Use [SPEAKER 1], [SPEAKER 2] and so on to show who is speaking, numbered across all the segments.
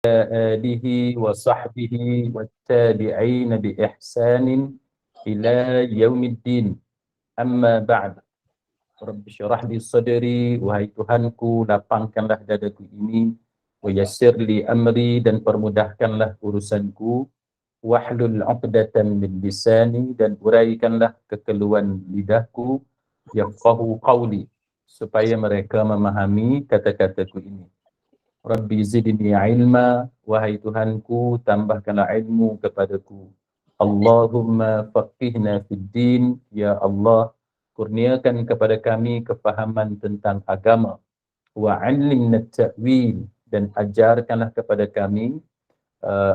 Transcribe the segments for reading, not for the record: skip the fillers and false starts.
[SPEAKER 1] آله وصحبه والتابعين بإحسان إلى يوم الدين. أما بعد. Rabbi syarah li sadri, wahai Tuhanku, lapangkanlah dadaku ini, wa yassir li amri, dan permudahkanlah urusanku, wahlul 'uqdatam min lisani, dan uraikanlah kekeluhan lidahku, yafqahu qawli, supaya mereka memahami kata-kataku ini. Rabbi zidni ilma, wahai Tuhanku, tambahkanlah ilmu kepadaku. Allahumma faqihna fid din, ya Allah, kurniakan kepada kami kefahaman tentang agama. Wa 'allimna ta'wil, dan ajarkanlah kepada kami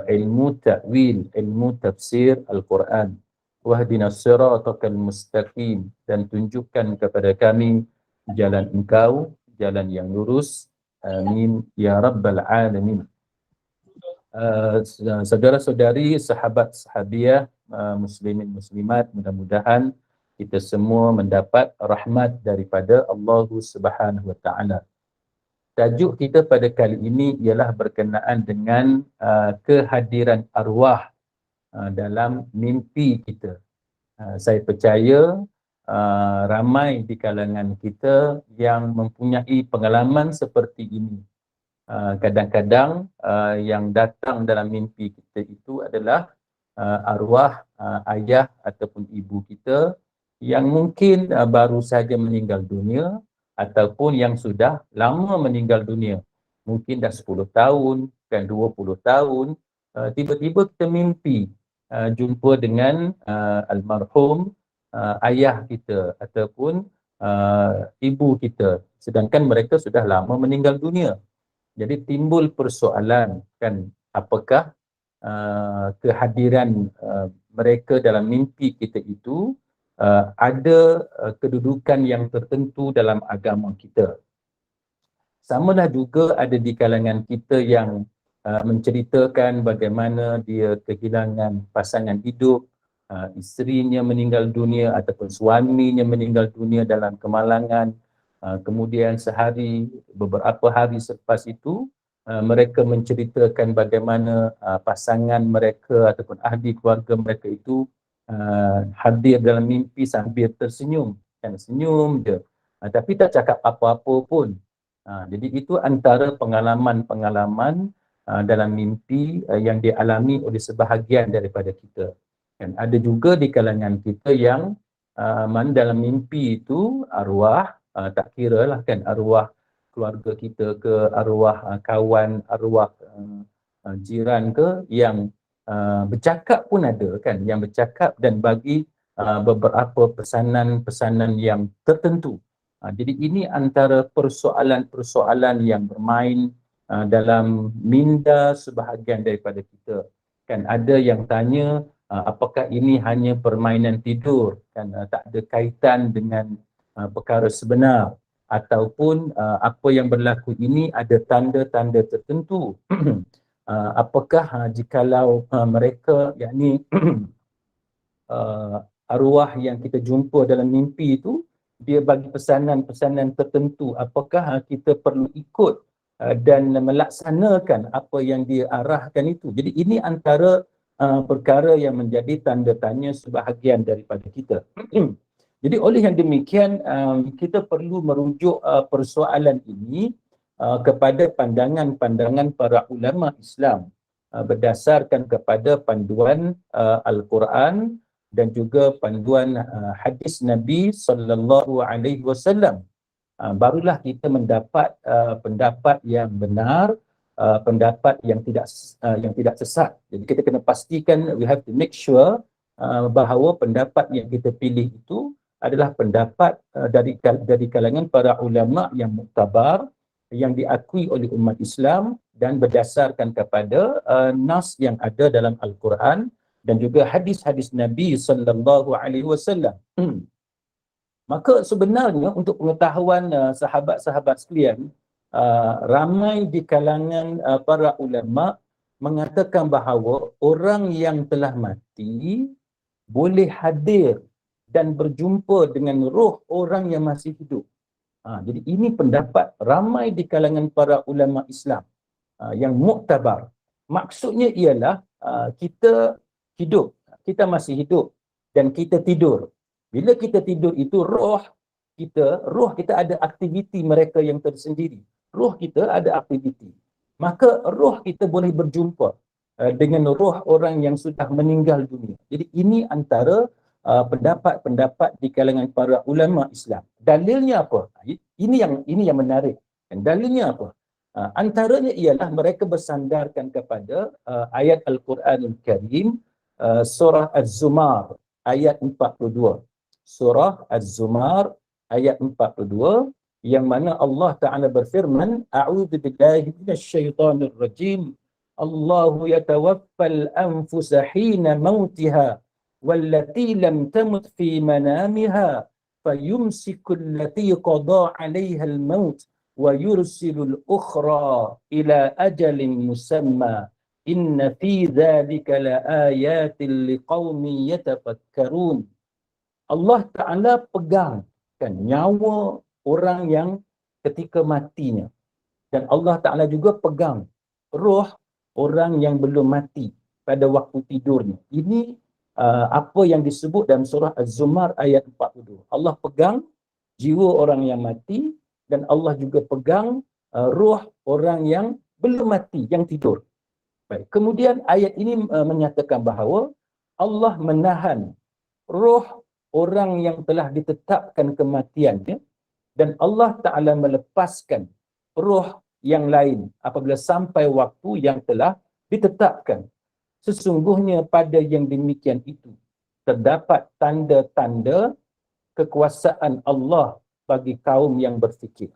[SPEAKER 1] ilmu ta'wil, ilmu tafsir Al-Quran. Wahdina siratal mustaqim, dan tunjukkan kepada kami jalan Engkau, jalan yang lurus. Amin ya rabbal alamin. Saudara-saudari, sahabat-sahabiah, muslimin muslimat, mudah-mudahan kita semua mendapat rahmat daripada Allah Subhanahu wa taala. Tajuk kita pada kali ini ialah berkenaan dengan kehadiran arwah dalam mimpi kita. Saya percaya ramai di kalangan kita yang mempunyai pengalaman seperti ini. Kadang-kadang yang datang dalam mimpi kita itu adalah arwah ayah ataupun ibu kita yang mungkin baru saja meninggal dunia ataupun yang sudah lama meninggal dunia. Mungkin dah 10 tahun, kan 20 tahun, tiba-tiba kita mimpi jumpa dengan almarhum ayah kita ataupun ibu kita, sedangkan mereka sudah lama meninggal dunia. Jadi timbul persoalan, kan, apakah kehadiran mereka dalam mimpi kita itu ada kedudukan yang tertentu dalam agama kita. Samalah juga ada di kalangan kita yang menceritakan bagaimana dia kehilangan pasangan hidup, isterinya meninggal dunia ataupun suaminya meninggal dunia dalam kemalangan. Kemudian beberapa hari selepas itu, mereka menceritakan bagaimana pasangan mereka ataupun ahli keluarga mereka itu hadir dalam mimpi sambil tersenyum, kan, senyum je, tapi tak cakap apa-apa pun. Jadi itu antara pengalaman-pengalaman dalam mimpi yang dialami oleh sebahagian daripada kita. Dan ada juga di kalangan kita yang dalam mimpi itu arwah, tak kira lah, kan, arwah keluarga kita ke, arwah kawan, arwah jiran ke, yang bercakap pun ada, kan, yang bercakap dan bagi beberapa pesanan-pesanan yang tertentu. Jadi ini antara persoalan-persoalan yang bermain dalam minda sebahagian daripada kita. Kan ada yang tanya apakah ini hanya permainan tidur, kan, tak ada kaitan dengan perkara sebenar, ataupun apa yang berlaku ini ada tanda-tanda tertentu. Apakah jikalau mereka, yakni arwah yang kita jumpa dalam mimpi itu, dia bagi pesanan-pesanan tertentu, apakah kita perlu ikut dan melaksanakan apa yang dia arahkan itu. Jadi ini antara perkara yang menjadi tanda tanya sebahagian daripada kita. Jadi oleh yang demikian, kita perlu merujuk persoalan ini kepada pandangan-pandangan para ulama Islam berdasarkan kepada panduan Al-Quran dan juga panduan hadis Nabi sallallahu alaihi wasallam. Barulah kita mendapat pendapat yang benar, pendapat yang tidak sesat. Jadi kita kena pastikan, we have to make sure bahawa pendapat yang kita pilih itu adalah pendapat dari kalangan para ulama yang muktabar, yang diakui oleh umat Islam dan berdasarkan kepada nas yang ada dalam Al-Quran dan juga hadis-hadis Nabi sallallahu alaihi wasallam. Maka sebenarnya untuk pengetahuan sahabat-sahabat sekalian, ramai di kalangan para ulama mengatakan bahawa orang yang telah mati boleh hadir dan berjumpa dengan roh orang yang masih hidup. Jadi ini pendapat ramai di kalangan para ulama Islam yang muktabar. Maksudnya ialah kita hidup, kita masih hidup dan kita tidur. Bila kita tidur itu roh kita ada aktiviti mereka yang tersendiri. Roh kita ada aktiviti. Maka roh kita boleh berjumpa dengan roh orang yang sudah meninggal dunia. Jadi ini antara pendapat-pendapat di kalangan para ulama Islam. Dalilnya apa? Ini yang menarik. Dan dalilnya apa? Antaranya ialah mereka bersandarkan kepada ayat Al-Quran Al-Karim, surah Az-Zumar ayat 42. Surah Az-Zumar ayat 42 yang mana Allah Ta'ala berfirman, A'udzu billahi minasyaitonir rajim. Allahu yatawaffal anfusa hina mautiha wallati lam tamut fi manamiha fayumsiku allati qada 'alaiha al-maut wa yursilul ukhra ila ajalin musamma inna fi dzalika laayatin liqaumin yatafakkarun. Allah Ta'ala pegangkan nyawa orang yang ketika matinya. Dan Allah Ta'ala juga pegang roh orang yang belum mati pada waktu tidurnya. Ini apa yang disebut dalam surah Az-Zumar ayat 42. Allah pegang jiwa orang yang mati dan Allah juga pegang roh orang yang belum mati, yang tidur. Baik. Kemudian ayat ini menyatakan bahawa Allah menahan roh orang yang telah ditetapkan kematiannya dan Allah Ta'ala melepaskan roh yang lain apabila sampai waktu yang telah ditetapkan. Sesungguhnya pada yang demikian itu terdapat tanda-tanda kekuasaan Allah bagi kaum yang berfikir.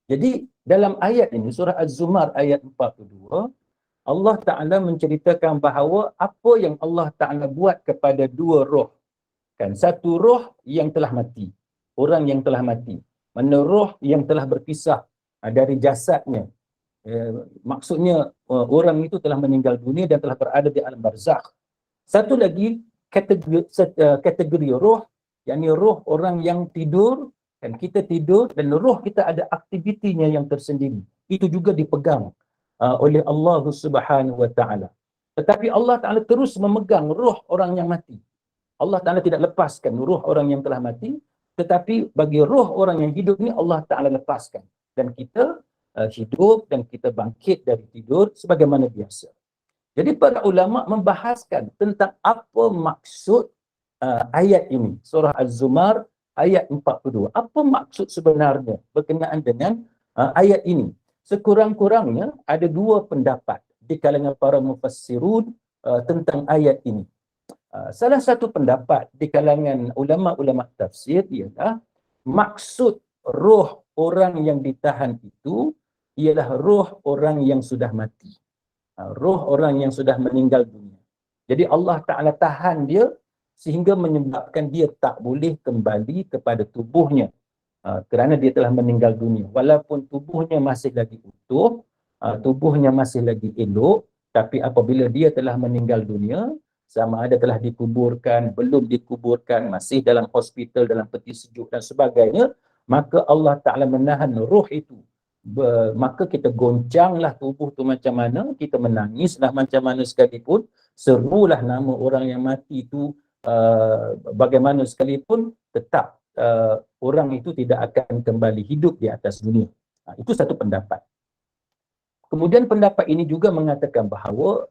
[SPEAKER 1] Jadi dalam ayat ini, surah Az-Zumar ayat 42, Allah Ta'ala menceritakan bahawa apa yang Allah Ta'ala buat kepada dua roh. Kan, satu roh yang telah mati, orang yang telah mati. Mana roh yang telah berpisah dari jasadnya. Maksudnya orang itu telah meninggal dunia dan telah berada di alam barzakh. Satu lagi kategori roh, yakni roh orang yang tidur dan kita tidur dan roh kita ada aktivitinya yang tersendiri. Itu juga dipegang oleh Allah Subhanahu wa Ta'ala. Tetapi Allah Ta'ala terus memegang roh orang yang mati. Allah Ta'ala tidak lepaskan roh orang yang telah mati, tetapi bagi roh orang yang hidup ni Allah Ta'ala lepaskan. Dan kita hidup dan kita bangkit dari tidur sebagaimana biasa. Jadi para ulama membahaskan tentang apa maksud ayat ini. Surah Az-Zumar ayat 42. Apa maksud sebenarnya berkenaan dengan ayat ini? Sekurang-kurangnya ada dua pendapat di kalangan para mufassirun tentang ayat ini. Salah satu pendapat di kalangan ulama-ulama tafsir ialah maksud roh orang yang ditahan itu ialah roh orang yang sudah mati. Roh orang yang sudah meninggal dunia. Jadi Allah Ta'ala tahan dia sehingga menyebabkan dia tak boleh kembali kepada tubuhnya kerana dia telah meninggal dunia. Walaupun tubuhnya masih lagi utuh, tubuhnya masih lagi elok, tapi apabila dia telah meninggal dunia, sama ada telah dikuburkan, belum dikuburkan, masih dalam hospital, dalam peti sejuk dan sebagainya, maka Allah Ta'ala menahan roh itu. Maka kita goncanglah tubuh tu macam mana, kita menangislah macam mana sekalipun, serulah nama orang yang mati itu bagaimana sekalipun, tetap orang itu tidak akan kembali hidup di atas dunia. Itu satu pendapat. Kemudian pendapat ini juga mengatakan bahawa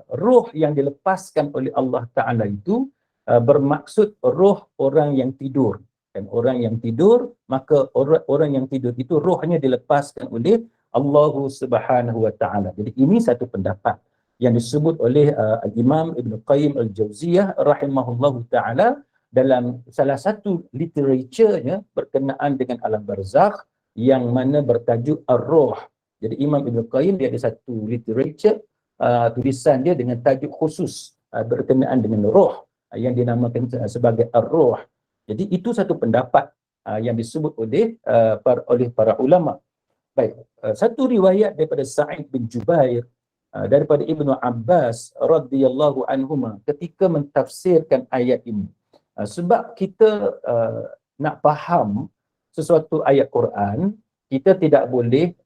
[SPEAKER 1] roh yang dilepaskan oleh Allah Ta'ala itu bermaksud roh orang yang tidur. Dan orang yang tidur, maka orang yang tidur itu rohnya dilepaskan oleh Allah Subhanahu Wa Ta'ala. Jadi ini satu pendapat yang disebut oleh Imam Ibn Qayyim Al-Jawziyah rahimahullahu ta'ala dalam salah satu literaturnya berkenaan dengan alam barzakh yang mana bertajuk Ar-Ruh. Jadi Imam Ibn Qayyim dia ada satu literature tulisan dia dengan tajuk khusus berkenaan dengan roh yang dinamakan sebagai Ar-Ruh. Jadi itu satu pendapat yang disebut oleh para ulama. Baik, satu riwayat daripada Sa'id bin Jubair daripada Ibnu Abbas radhiyallahu anhuma ketika mentafsirkan ayat ini. Sebab kita nak faham sesuatu ayat Quran, kita tidak boleh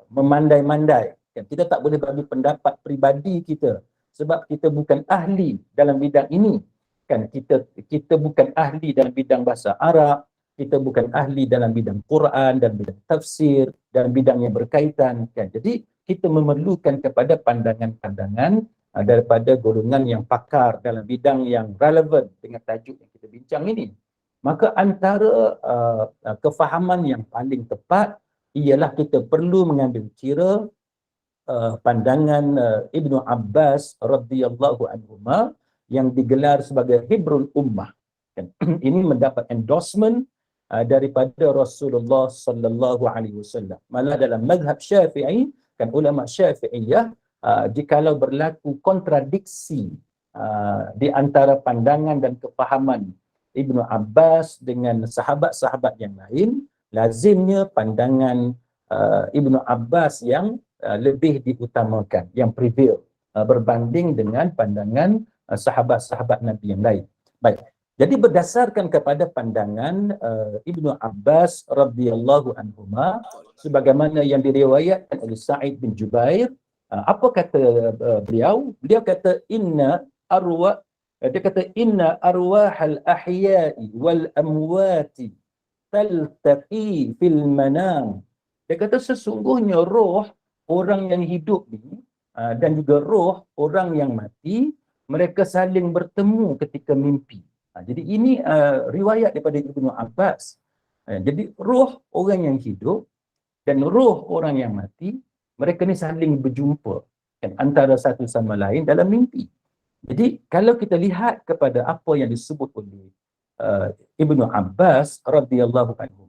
[SPEAKER 1] memandai-mandai Kan? Kita tak boleh bagi pendapat peribadi kita sebab kita bukan ahli dalam bidang ini. Kan? Kita bukan ahli dalam bidang bahasa Arab, kita bukan ahli dalam bidang Quran dan bidang tafsir dan bidang yang berkaitan. Kan? Jadi kita memerlukan kepada pandangan-pandangan daripada golongan yang pakar dalam bidang yang relevan dengan tajuk yang kita bincang ini. Maka antara kefahaman yang paling tepat ialah kita perlu mengambil kira pandangan Ibnu Abbas radhiyallahu anhuma yang digelar sebagai Hibrul Ummah. Ini mendapat endorsement daripada Rasulullah sallallahu alaihi wasallam. Malah dalam mazhab Syafi'i, kan ulama Syafi'iyah, jikalau berlaku kontradiksi di antara pandangan dan kefahaman Ibnu Abbas dengan sahabat-sahabat yang lain, lazimnya pandangan Ibnu Abbas yang lebih diutamakan, yang prevail berbanding dengan pandangan sahabat-sahabat Nabi yang lain. Baik. Jadi berdasarkan kepada pandangan Ibnu Abbas radhiyallahu anhuma sebagaimana yang diriwayatkan oleh Sa'id bin Jubair, apa kata beliau? Beliau kata inna arwahal ahya'i wal amwati taltaqi fil manam. Dia kata sesungguhnya roh orang yang hidup ni dan juga roh orang yang mati, mereka saling bertemu ketika mimpi. Jadi ini riwayat daripada Ibnu Abbas. Jadi roh orang yang hidup dan roh orang yang mati, mereka ni saling berjumpa kan, antara satu sama lain dalam mimpi. Jadi kalau kita lihat kepada apa yang disebut oleh Ibnu Abbas radhiyallahu anhu,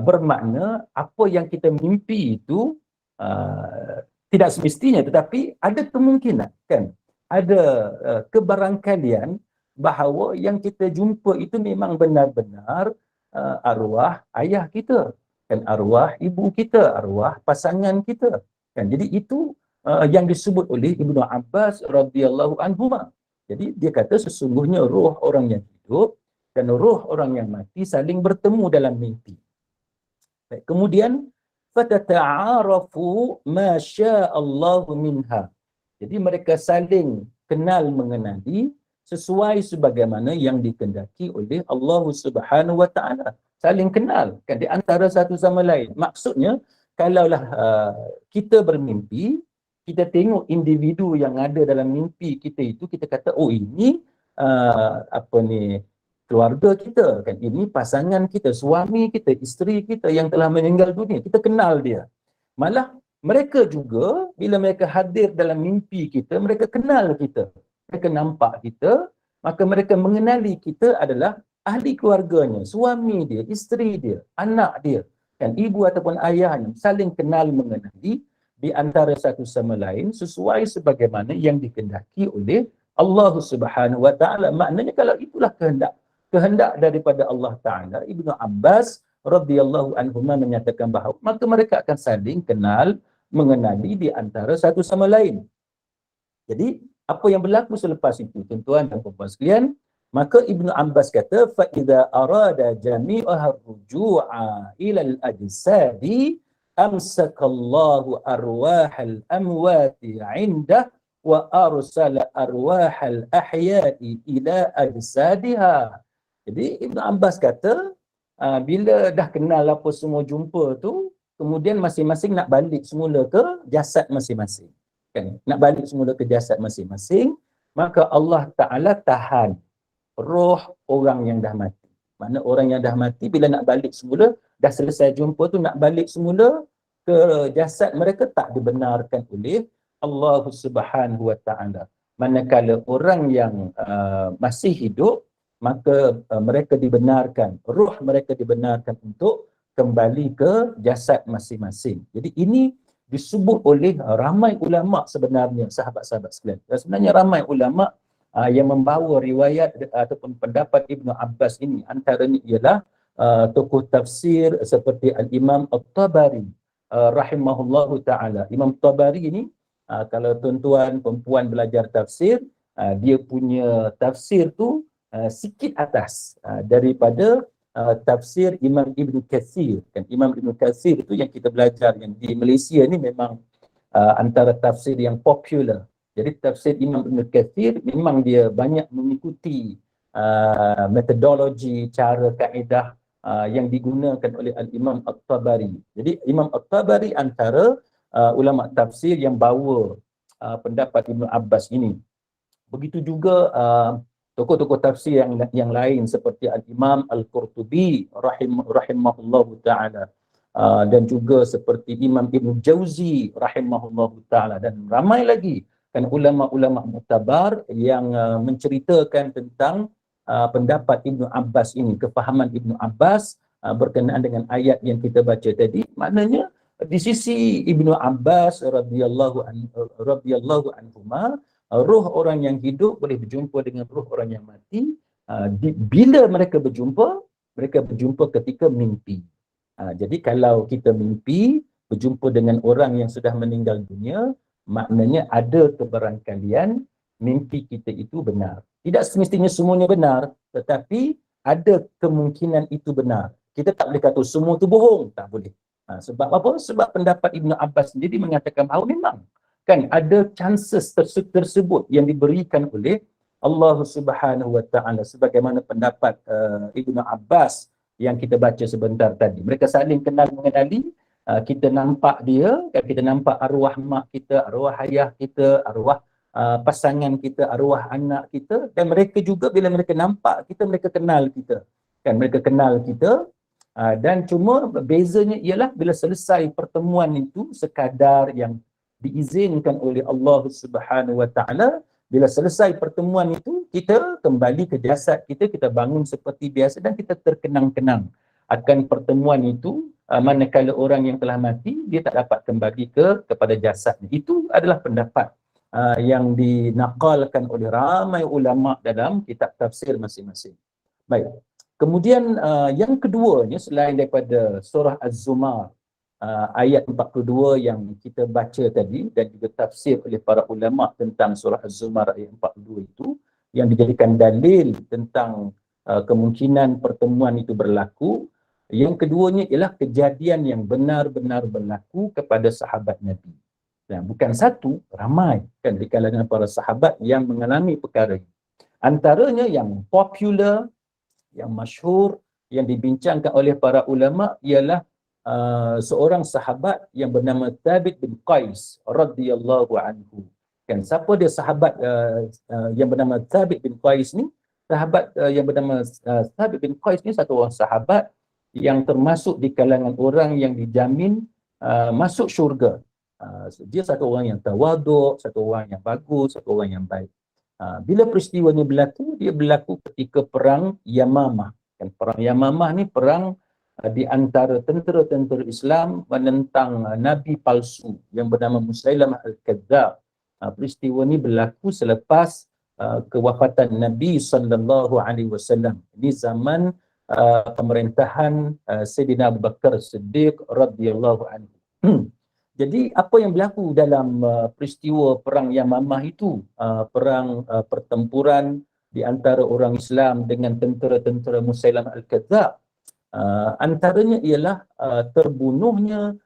[SPEAKER 1] bermakna apa yang kita mimpi itu tidak semestinya, tetapi ada kemungkinan, kan, ada kebarangkalian bahawa yang kita jumpa itu memang benar-benar arwah ayah kita, kan, arwah ibu kita, arwah pasangan kita, kan. Jadi itu yang disebut oleh Ibnu Abbas radhiyallahu anhu. Jadi dia kata sesungguhnya roh orang yang hidup dan roh orang yang mati saling bertemu dalam mimpi. Kemudian fatata'arafu ma sya'allahu minha. Jadi mereka saling kenal mengenali sesuai sebagaimana yang dikehendaki oleh Allah Subhanahu wa taala. Saling kenal kan di antara satu sama lain. Maksudnya kalaulah kita bermimpi, kita tengok individu yang ada dalam mimpi kita itu, kita kata oh ini keluarga kita, kan, ini pasangan kita, suami kita, isteri kita yang telah meninggal dunia, kita kenal dia. Malah mereka juga bila mereka hadir dalam mimpi kita, mereka kenal kita, mereka nampak kita, maka mereka mengenali kita adalah ahli keluarganya, suami dia, isteri dia, anak dia, kan, ibu ataupun ayahnya, saling kenal mengenali di antara satu sama lain sesuai sebagaimana yang dikehendaki oleh Allah Subhanahu wa taala. Maknanya kalau itulah kehendak daripada Allah Ta'ala, Ibnu Abbas radhiyallahu anhu menyatakan bahawa maka mereka akan saling kenal mengenali di antara satu sama lain. Jadi apa yang berlaku selepas itu, tuan-tuan dan puan-puan sekalian, maka Ibnu Abbas kata fa idza arada jami'aha ruju'a ila al-ajsadi amsakallahu arwahal amwati 'indah wa arsala arwahal ahya'i ila ajsadiha. Jadi Ibnu Abbas kata bila dah kenal apa semua jumpa tu, kemudian masing-masing nak balik semula ke jasad masing-masing, kan, nak balik semula ke jasad masing-masing, maka Allah Ta'ala tahan roh orang yang dah mati. Makna orang yang dah mati bila nak balik semula, dah selesai jumpa tu, nak balik semula ke jasad mereka tak dibenarkan oleh Allah Subhanahu wa Ta'ala. Manakala orang yang masih hidup, maka mereka dibenarkan, roh mereka dibenarkan untuk kembali ke jasad masing-masing. Jadi ini disebut oleh ramai ulama sebenarnya, sahabat-sahabat sekalian. Dan sebenarnya ramai ulama yang membawa riwayat ataupun pendapat Ibnu Abbas ini. Antaranya ialah tokoh tafsir seperti Al-Imam At-Tabari rahimahullahu ta'ala. Imam Tabari ini, kalau tuan-tuan perempuan belajar tafsir, dia punya tafsir tu sikit atas daripada tafsir Imam Ibn Katsir, kan. Imam Ibn Katsir itu yang kita belajar yang di Malaysia ni memang antara tafsir yang popular. Jadi tafsir Imam Ibn Kathir memang dia banyak mengikuti metodologi, cara, kaedah yang digunakan oleh Al-Imam At-Tabari. Jadi Imam At-Tabari antara ulama tafsir yang bawa pendapat Ibn Abbas ini. Begitu juga tokoh-tokoh tafsir yang lain seperti Al-Imam Al-Qurtubi rahimahullahu ta'ala, dan juga seperti Imam Ibn Jauzi rahimahullahu ta'ala, dan ramai lagi kan ulama-ulama muktabar yang menceritakan tentang pendapat Ibn Abbas ini, kefahaman Ibn Abbas berkenaan dengan ayat yang kita baca tadi. Maknanya di sisi Ibn Abbas radhiyallahu anhuma, roh orang yang hidup boleh berjumpa dengan roh orang yang mati. Bila mereka berjumpa ketika mimpi. Jadi kalau kita mimpi berjumpa dengan orang yang sudah meninggal dunia, maknanya ada kebarangkalian mimpi kita itu benar. Tidak semestinya semuanya benar, tetapi ada kemungkinan itu benar. Kita tak boleh kata semua itu bohong, tak boleh. Sebab apa? Sebab pendapat Ibn Abbas sendiri mengatakan bahawa memang kan ada chances tersebut yang diberikan oleh Allah Subhanahu Wa Taala, sebagaimana pendapat Ibn Abbas yang kita baca sebentar tadi. Mereka saling kenal mengenali, kita nampak dia, kita nampak arwah mak kita, arwah ayah kita, arwah pasangan kita, arwah anak kita, dan mereka juga bila mereka nampak kita, mereka kenal kita. Kan mereka kenal kita. Dan cuma bezanya ialah bila selesai pertemuan itu sekadar yang diizinkan oleh Allah Subhanahu Wa Taala, bila selesai pertemuan itu kita kembali ke jasad kita, kita bangun seperti biasa dan kita terkenang-kenang akan pertemuan itu. Manakala orang yang telah mati dia tak dapat kembali kepada jasadnya. Itu adalah pendapat yang dinaqalkan oleh ramai ulama dalam kitab tafsir masing-masing. Baik. Kemudian yang keduanya, selain daripada surah Az-Zumar ayat 42 yang kita baca tadi dan juga tafsir oleh para ulama tentang surah Az-Zumar ayat 42 itu, yang dijadikan dalil tentang kemungkinan pertemuan itu berlaku. Yang keduanya ialah kejadian yang benar-benar berlaku kepada sahabat Nabi. Dan bukan satu, ramai kan di kalangan para sahabat yang mengalami perkara ini. Antaranya yang popular, yang masyhur, yang dibincangkan oleh para ulama ialah seorang sahabat yang bernama Thabit bin Qais radhiyallahu anhu. Kan siapa dia sahabat yang bernama Thabit bin Qais ni? Sahabat yang bernama Thabit bin Qais ni satu orang sahabat yang termasuk di kalangan orang yang dijamin masuk syurga. Dia satu orang yang tawaduk, satu orang yang bagus, satu orang yang baik. Bila peristiwanya berlaku, dia berlaku ketika perang Yamamah. Dan perang Yamamah ni perang di antara tentera-tentera Islam menentang Nabi palsu yang bernama Musailamah Al-Kadzab. Peristiwa ni berlaku selepas kewafatan Nabi SAW. Ini zaman pemerintahan Sayyidina Abu Bakar Siddiq radhiyallahu anhu. Jadi apa yang berlaku dalam peristiwa perang Yamamah itu, perang pertempuran di antara orang Islam dengan tentera-tentera Musailamah Al-Kadzab, antaranya ialah terbunuhnya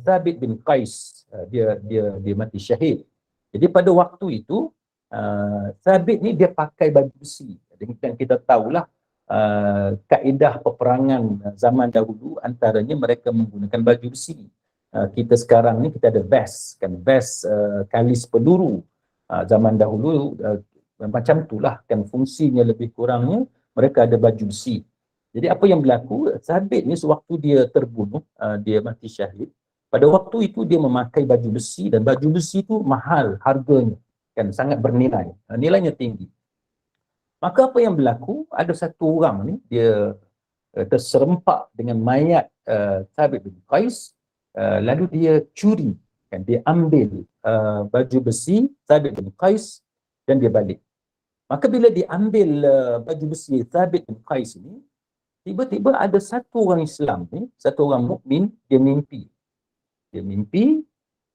[SPEAKER 1] Thabit bin Qais. Dia mati syahid. Jadi pada waktu itu Thabit ni dia pakai baju besi. Dan kita tahulah kaedah peperangan zaman dahulu, antaranya mereka menggunakan baju besi. Kita sekarang ni kita ada vest, kan, vest kalis peluru. Zaman dahulu macam itulah kan, fungsinya lebih kurangnya mereka ada baju besi. Jadi apa yang berlaku, Thabit ni sewaktu dia terbunuh, dia mati syahid, pada waktu itu dia memakai baju besi, dan baju besi itu mahal harganya, kan, sangat bernilai, nilainya tinggi. Maka apa yang berlaku, ada satu orang ni dia terserempak dengan mayat Thabit bin Qais. Lalu dia curi, kan, dia ambil baju besi Thabit bin Qais dan dia balik. Maka bila dia ambil baju besi Thabit bin Qais ini, tiba-tiba ada satu orang Islam ni, satu orang mukmin, dia mimpi.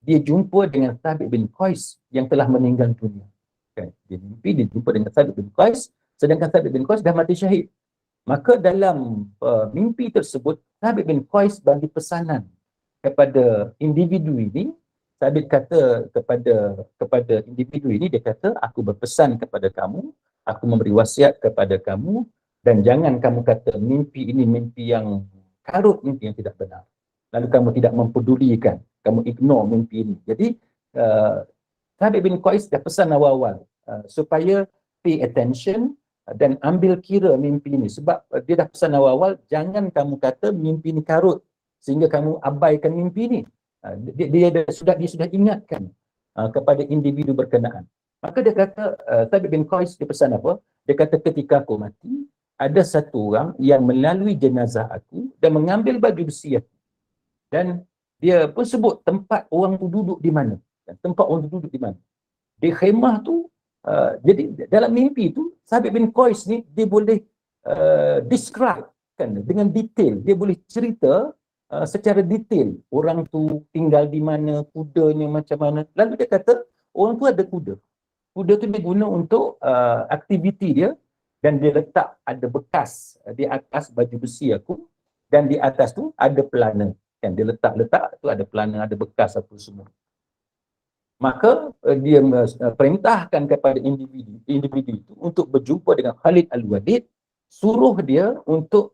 [SPEAKER 1] Dia jumpa dengan Thabit bin Qais yang telah meninggal dunia. Kan, dia jumpa dengan Thabit bin Qais, sedangkan Thabit bin Qais dah mati syahid. Maka dalam mimpi tersebut, Thabit bin Qais bagi pesanan kepada individu ini Sabit kata kepada individu ini, dia kata, aku berpesan kepada kamu, aku memberi wasiat kepada kamu, dan jangan kamu kata mimpi ini mimpi yang karut, mimpi yang tidak benar. Lalu kamu tidak mempedulikan, kamu ignore mimpi ini. Jadi Thabit bin Qais dah pesan awal-awal supaya pay attention dan ambil kira mimpi ini. Sebab dia dah pesan awal-awal, jangan kamu kata mimpi ini karut sehingga kamu abaikan mimpi ini. Dia sudah ingatkan kepada individu berkenaan. Maka dia kata, Thabit bin Qais dia pesan apa? Dia kata, ketika aku mati, ada satu orang yang melalui jenazah aku dan mengambil baju besi aku. Dan dia pun sebut tempat orang tu duduk di mana. Tempat orang tu duduk di mana. Di khemah tu, jadi dalam mimpi tu, Thabit bin Qais ni, dia boleh describe kan, dengan detail. Dia boleh cerita secara detail orang tu tinggal di mana, kudanya macam mana. Lalu dia kata orang tu ada kuda. Kuda tu dia guna untuk aktiviti dia, dan dia letak ada bekas di atas baju besi aku, dan di atas tu ada pelana. Kan dia letak tu ada pelana, ada bekas apa semua. Maka dia perintahkan kepada individu itu untuk berjumpa dengan Khalid Al-Walid, suruh dia untuk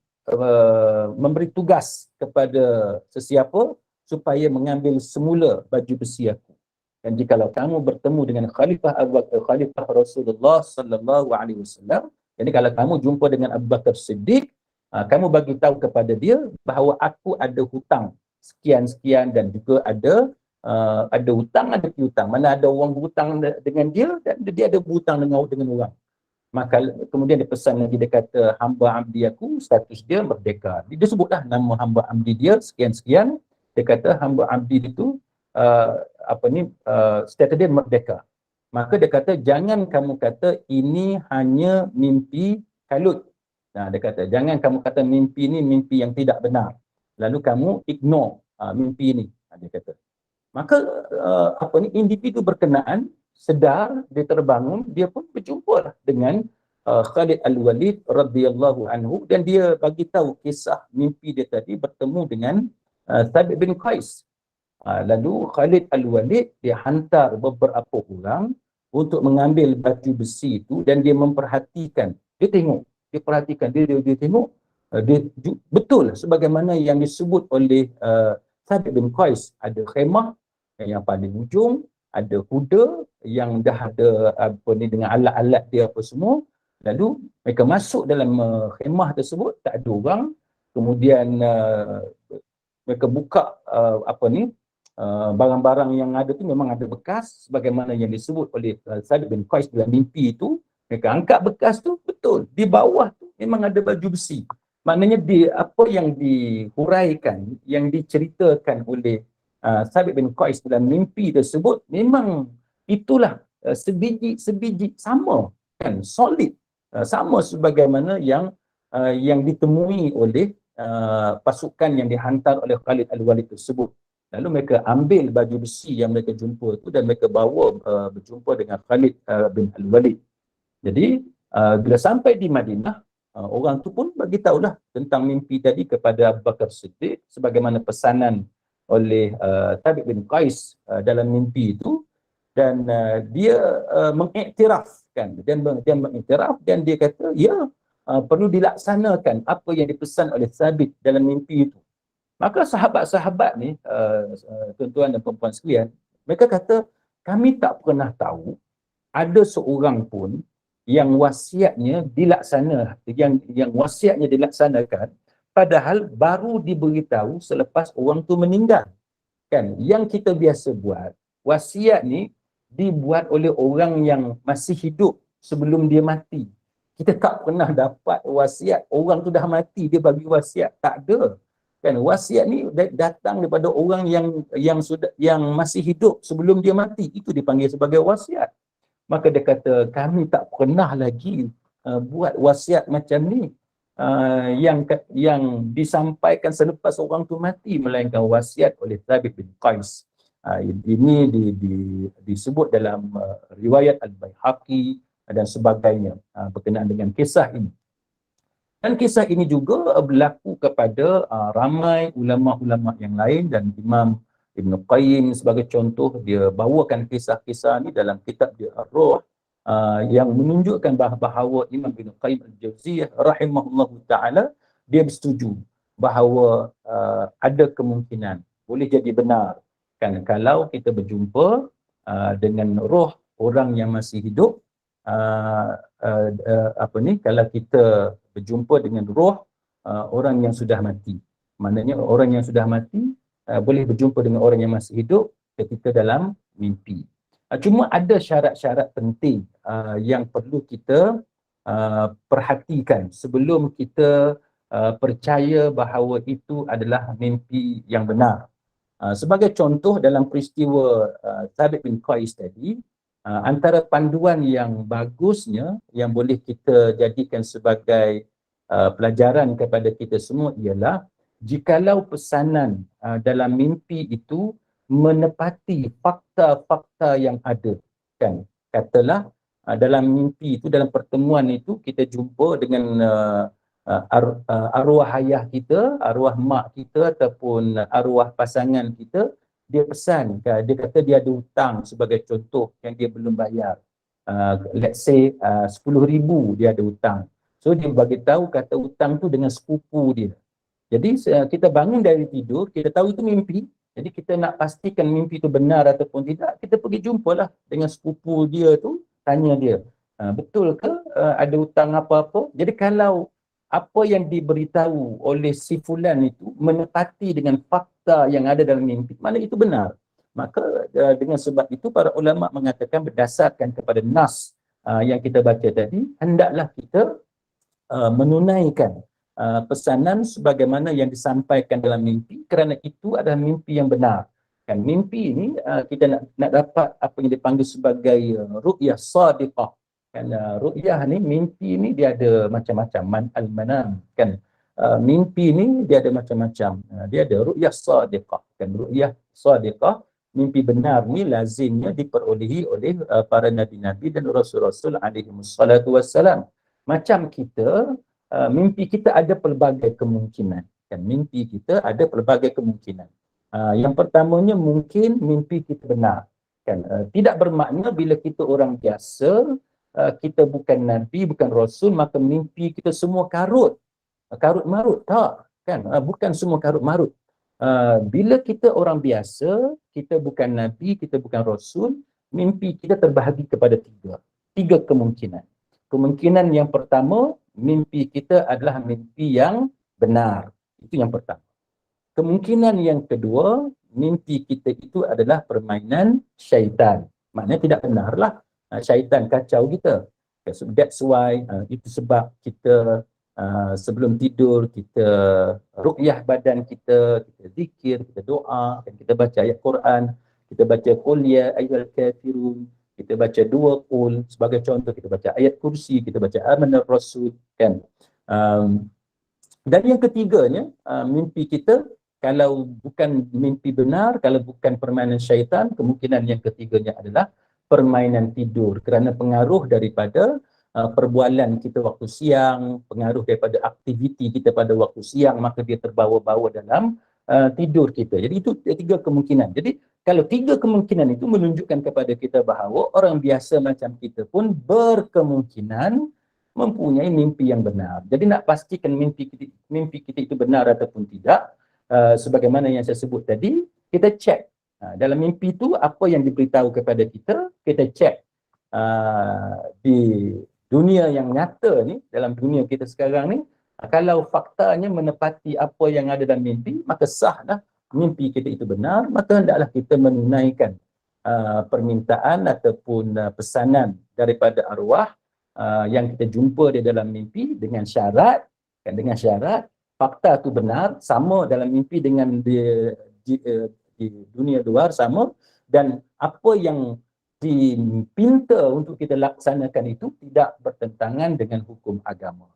[SPEAKER 1] memberi tugas kepada sesiapa supaya mengambil semula baju besi aku. Dan jikalau kamu bertemu dengan Khalifah Rasulullah sallallahu alaihi wasallam, jadi kalau kamu jumpa dengan Abu Bakar Siddiq, kamu bagi tahu kepada dia bahawa aku ada hutang sekian-sekian, dan juga ada hutang, ada piutang. Mana ada orang berhutang dengan dia, dan dia ada berhutang dengan orang. Maka kemudian dia pesan lagi, dia kata, hamba abdi aku, status dia merdeka. Dia sebutlah nama hamba abdi dia sekian-sekian. Dia kata hamba abdi itu status dia merdeka. Maka dia kata, jangan kamu kata ini hanya mimpi kalut. Nah, dia kata, jangan kamu kata mimpi ini mimpi yang tidak benar, lalu kamu ignore mimpi ini. Dia kata. Maka individu berkenaan sedar, dia terbangun, dia pun berjumpa dengan Khalid Al-Walid radhiyallahu anhu, dan dia bagi tahu kisah mimpi dia tadi bertemu dengan Thabit bin Qais. Lalu Khalid Al-Walid dia hantar beberapa orang untuk mengambil baju besi itu, dan dia memperhatikan, dia tengok, dia perhatikan, dia tengok, betul sebagaimana yang disebut oleh Thabit bin Qais. Ada khemah yang paling ujung, ada kuda yang dah ada dengan alat-alat dia apa semua. Lalu mereka masuk dalam khemah tersebut, tak ada orang. Kemudian mereka buka barang-barang yang ada tu memang ada bekas sebagaimana yang disebut oleh Thabit bin Qais dalam mimpi itu. Mereka angkat bekas tu, betul di bawah tu memang ada baju besi. Maknanya apa yang dihuraikan, yang diceritakan oleh Thabit bin Qais dalam mimpi tersebut, memang itulah sebiji sama, kan, solid, sama sebagaimana yang ditemui oleh pasukan yang dihantar oleh Khalid Al-Walid tersebut. Lalu mereka ambil baju besi yang mereka jumpa itu, dan mereka bawa berjumpa dengan Khalid bin Al-Walid. Jadi bila sampai di Madinah, orang tu pun bagi tahulah tentang mimpi tadi kepada Abu Bakar Siddiq sebagaimana pesanan oleh Thabit bin Qais dalam mimpi itu, dan dia mengiktirafkan, dan dia kata ya, perlu dilaksanakan apa yang dipesan oleh Thabit dalam mimpi itu. Maka sahabat-sahabat ni, tuan-tuan dan puan-puan sekalian, mereka kata, kami tak pernah tahu ada seorang pun yang wasiatnya dilaksanakan, padahal baru diberitahu selepas orang tu meninggal. Kan, yang kita biasa buat, wasiat ni dibuat oleh orang yang masih hidup sebelum dia mati. Kita tak pernah dapat wasiat orang tu dah mati dia bagi wasiat, tak ada. Kan, wasiat ni datang daripada orang yang masih hidup sebelum dia mati, itu dipanggil sebagai wasiat. Maka dia kata, kami tak pernah lagi buat wasiat macam ni yang disampaikan selepas orang tu mati, melainkan wasiat oleh Thabit bin Qais. Ini disebut dalam riwayat Al-Baihaqi dan sebagainya berkenaan dengan kisah ini. Dan kisah ini juga berlaku kepada ramai ulama-ulama yang lain, dan Imam Ibn Qayyim sebagai contoh, dia bawakan kisah-kisah ni dalam kitab dia Ar-Ruh, yang menunjukkan bahawa Imam Ibn Qayyim Al-Jauziyah rahimahullahu ta'ala, dia bersetuju bahawa ada kemungkinan boleh jadi benar kan kalau kita berjumpa dengan roh orang yang masih hidup, kalau kita berjumpa dengan roh orang yang sudah mati. Maknanya orang yang sudah mati boleh berjumpa dengan orang yang masih hidup ketika dalam mimpi. Cuma ada syarat-syarat penting yang perlu kita perhatikan sebelum kita percaya bahawa itu adalah mimpi yang benar. Sebagai contoh dalam peristiwa Thabit bin Qais tadi, antara panduan yang bagusnya yang boleh kita jadikan sebagai pelajaran kepada kita semua ialah jikalau pesanan dalam mimpi itu menepati fakta-fakta yang ada, kan, katalah dalam mimpi itu, dalam pertemuan itu kita jumpa dengan arwah ayah kita, arwah mak kita ataupun arwah pasangan kita. Dia pesan, dia kata dia ada hutang sebagai contoh yang dia belum bayar, let's say 10,000 dia ada hutang. So dia bagi tahu kata hutang tu dengan sepupu dia. Jadi kita bangun dari tidur, kita tahu itu mimpi. Jadi kita nak pastikan mimpi itu benar ataupun tidak, kita pergi jumpalah dengan sepupu dia tu, tanya dia, betul ke ada hutang apa-apa? Jadi kalau apa yang diberitahu oleh si fulan itu menepati dengan fakta yang ada dalam mimpi, mana itu benar. Maka dengan sebab itu para ulama mengatakan berdasarkan kepada nas yang kita baca tadi, hendaklah kita menunaikan pesanan sebagaimana yang disampaikan dalam mimpi, kerana itu adalah mimpi yang benar. Kan mimpi ini kita nak dapat apa yang dipanggil sebagai ru'yah sadiqah. Kan ru'yah ni, mimpi ni dia ada macam-macam, man al-manam, kan. Mimpi ni dia ada macam-macam. Dia ada ru'yah sadiqah. Kan ru'yah sadiqah, mimpi benar ni lazimnya diperolehi oleh para nabi-nabi dan rasul-rasul alaihi wassalatu wassalam. Macam kita, mimpi kita ada pelbagai kemungkinan. Kan mimpi kita ada pelbagai kemungkinan. Yang pertamanya mungkin mimpi kita benar. Kan tidak bermakna bila kita orang biasa, kita bukan nabi, bukan rasul, maka mimpi kita semua karut marut. Tak, kan? Bukan semua karut marut. Bila kita orang biasa, kita bukan nabi, kita bukan rasul, mimpi kita terbahagi kepada tiga kemungkinan. Kemungkinan yang pertama, mimpi kita adalah mimpi yang benar. Itu yang pertama. Kemungkinan yang kedua, mimpi kita itu adalah permainan syaitan. Maknanya tidak benarlah syaitan kacau kita. That's why itu sebab kita sebelum tidur kita ruqyah badan kita, kita zikir, kita doa, dan kita baca ayat Quran, kita baca qul ya ayyuhal kafirun, kita baca 2 qul sebagai contoh, kita baca ayat kursi, kita baca amanar rasul, kan. Dan yang ketiganya, mimpi kita kalau bukan mimpi benar, kalau bukan permainan syaitan, kemungkinan yang ketiganya adalah permainan tidur, kerana pengaruh daripada perbualan kita waktu siang, pengaruh daripada aktiviti kita pada waktu siang, maka dia terbawa-bawa dalam tidur kita. Jadi itu 3 kemungkinan. Jadi kalau 3 kemungkinan itu menunjukkan kepada kita bahawa orang biasa macam kita pun berkemungkinan mempunyai mimpi yang benar. Jadi nak pastikan mimpi kita itu benar ataupun tidak, sebagaimana yang saya sebut tadi, kita cek dalam mimpi itu apa yang diberitahu kepada kita, kita cek di dunia yang nyata ni, dalam dunia kita sekarang ni, kalau faktanya menepati apa yang ada dalam mimpi, maka sahlah mimpi kita itu benar, maka hendaklah kita menunaikan permintaan ataupun pesanan daripada arwah yang kita jumpa di dalam mimpi dengan syarat, fakta itu benar, sama dalam mimpi dengan di dunia luar sama, dan apa yang dipinta untuk kita laksanakan itu tidak bertentangan dengan hukum agama.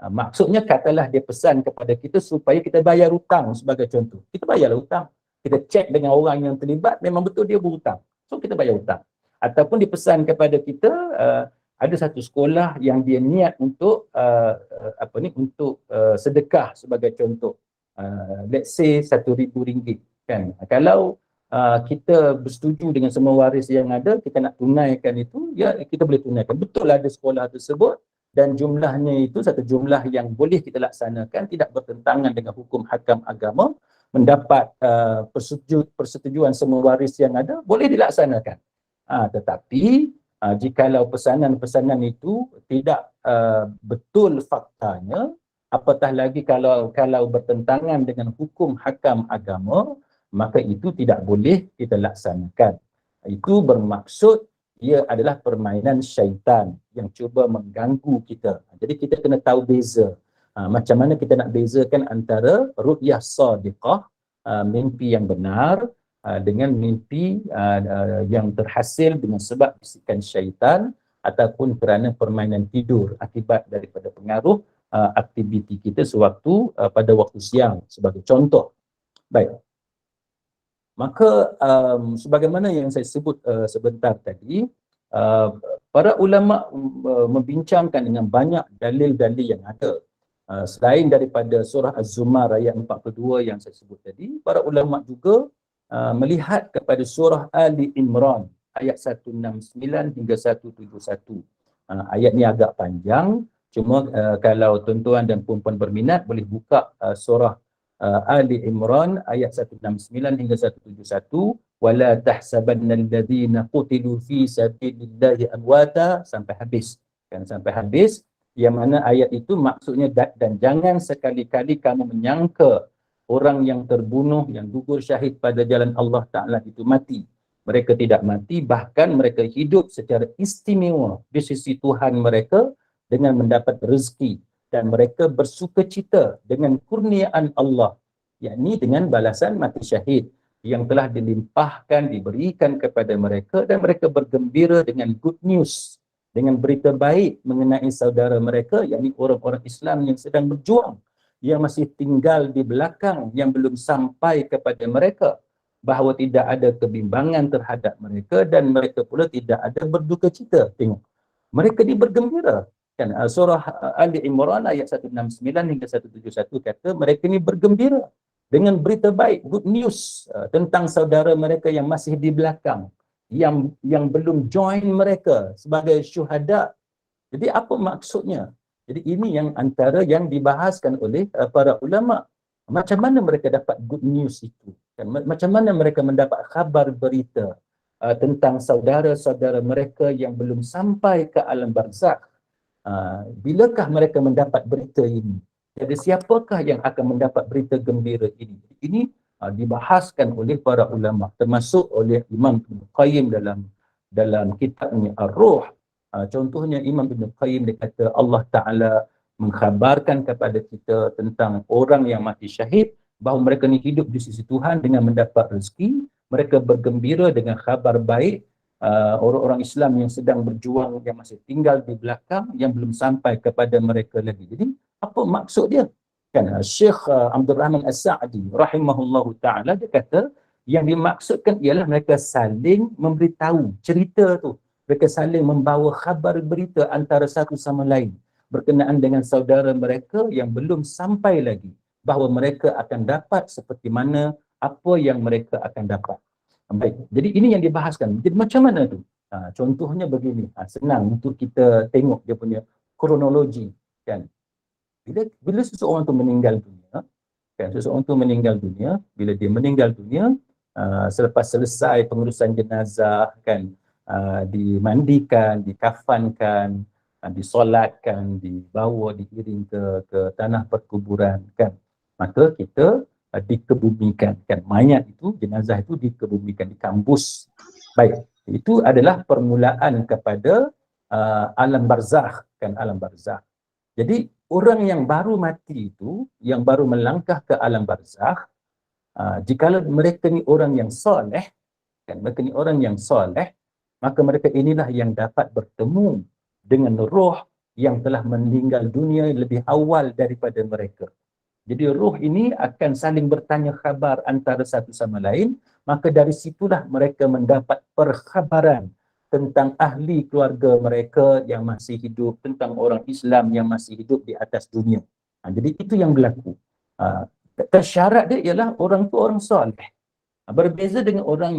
[SPEAKER 1] Maksudnya katalah dia pesan kepada kita supaya kita bayar hutang sebagai contoh. Kita bayarlah hutang. Kita cek dengan orang yang terlibat, memang betul dia berhutang. So kita bayar hutang. Ataupun dipesan kepada kita ada satu sekolah yang dia niat untuk sedekah sebagai contoh. Let's say RM1,000, kan. Kalau kita bersetuju dengan semua waris yang ada, kita nak tunaikan itu, ya kita boleh tunaikan. Betul ada sekolah tersebut dan jumlahnya itu satu jumlah yang boleh kita laksanakan, tidak bertentangan dengan hukum hakam agama, mendapat persetujuan semua waris yang ada, boleh dilaksanakan. Tetapi jikalau pesanan-pesanan itu tidak betul faktanya, apatah lagi kalau bertentangan dengan hukum hakam agama, maka itu tidak boleh kita laksanakan. Itu bermaksud ia adalah permainan syaitan yang cuba mengganggu kita. Jadi kita kena tahu beza. Macam mana kita nak bezakan antara ru'yah sadiqah, mimpi yang benar, dengan mimpi yang terhasil dengan sebab bisikan syaitan ataupun kerana permainan tidur akibat daripada pengaruh aktiviti kita sewaktu pada waktu siang sebagai contoh. Baik. Maka sebagaimana yang saya sebut sebentar tadi, para ulama membincangkan dengan banyak dalil-dalil yang ada. Selain daripada surah Az-Zumar ayat 42 yang saya sebut tadi, para ulama juga melihat kepada surah Ali Imran ayat 169 hingga 171. Ayat ni agak panjang, cuma kalau tuan-tuan dan puan-puan berminat boleh buka surah Ali Imran ayat 169 hingga 171, wala tahsabannal ladzina qutilu fi sabilillahi amwata, sampai habis. Kan sampai habis, yang mana ayat itu maksudnya dan jangan sekali-kali kamu menyangka orang yang terbunuh, yang gugur syahid pada jalan Allah Ta'ala itu mati. Mereka tidak mati, bahkan mereka hidup secara istimewa di sisi Tuhan mereka dengan mendapat rezeki. Dan mereka bersukacita dengan kurniaan Allah, yakni dengan balasan mati syahid yang telah dilimpahkan, diberikan kepada mereka, dan mereka bergembira dengan good news, dengan berita baik mengenai saudara mereka, yakni orang-orang Islam yang sedang berjuang, yang masih tinggal di belakang, yang belum sampai kepada mereka, bahawa tidak ada kebimbangan terhadap mereka dan mereka pula tidak ada berduka cita. Tengok, mereka ni bergembira. Kan surah Ali Imran ayat 169 hingga 171 kata mereka ni bergembira dengan berita baik, good news tentang saudara mereka yang masih di belakang, yang belum join mereka sebagai syuhada. Jadi apa maksudnya? Jadi ini yang antara yang dibahaskan oleh para ulama. Macam mana mereka dapat good news itu? Kan? Macam mana mereka mendapat khabar berita tentang saudara-saudara mereka yang belum sampai ke alam barzakh? Bilakah mereka mendapat berita ini? Jadi siapakah yang akan mendapat berita gembira ini? Ini dibahaskan oleh para ulama, termasuk oleh Imam Ibn Qayyim dalam kitabnya Ar-Ruh. Contohnya Imam Ibn Qayyim dia kata Allah Ta'ala mengkhabarkan kepada kita tentang orang yang mati syahid, bahawa mereka ni hidup di sisi Tuhan dengan mendapat rezeki, mereka bergembira dengan khabar baik. Orang-orang Islam yang sedang berjuang, yang masih tinggal di belakang, yang belum sampai kepada mereka lagi. Jadi apa maksud dia? Kan Syekh Abdul Rahman As-Sa'di rahimahullahu ta'ala dia kata yang dimaksudkan ialah mereka saling memberitahu cerita tu. Mereka saling membawa khabar berita antara satu sama lain berkenaan dengan saudara mereka yang belum sampai lagi, bahawa mereka akan dapat seperti mana apa yang mereka akan dapat. Baik. Jadi ini yang dibahaskan. Jadi macam mana tu? Contohnya begini, senang untuk kita tengok dia punya kronologi, kan? Bila seseorang tu meninggal dunia, kan? Seseorang tu meninggal dunia, bila dia meninggal dunia, selepas selesai pengurusan jenazah, kan? Dimandikan, dikafankan, disolatkan, dibawa, diiring ke tanah perkuburan, kan? Maka kita dikebumikan, kan, mayat itu, jenazah itu dikebumikan, dikambus. Baik, itu adalah permulaan kepada alam barzakh, kan, alam barzakh. Jadi orang yang baru mati itu, yang baru melangkah ke alam barzakh, jikalau mereka ni orang yang soleh, kan, mereka ni orang yang soleh, maka mereka inilah yang dapat bertemu dengan roh yang telah meninggal dunia lebih awal daripada mereka. Jadi roh ini akan saling bertanya khabar antara satu sama lain, maka dari situlah mereka mendapat perkhabaran tentang ahli keluarga mereka yang masih hidup, tentang orang Islam yang masih hidup di atas dunia. Jadi itu yang berlaku. Syarat dia ialah orang tu orang soleh. Berbeza dengan orang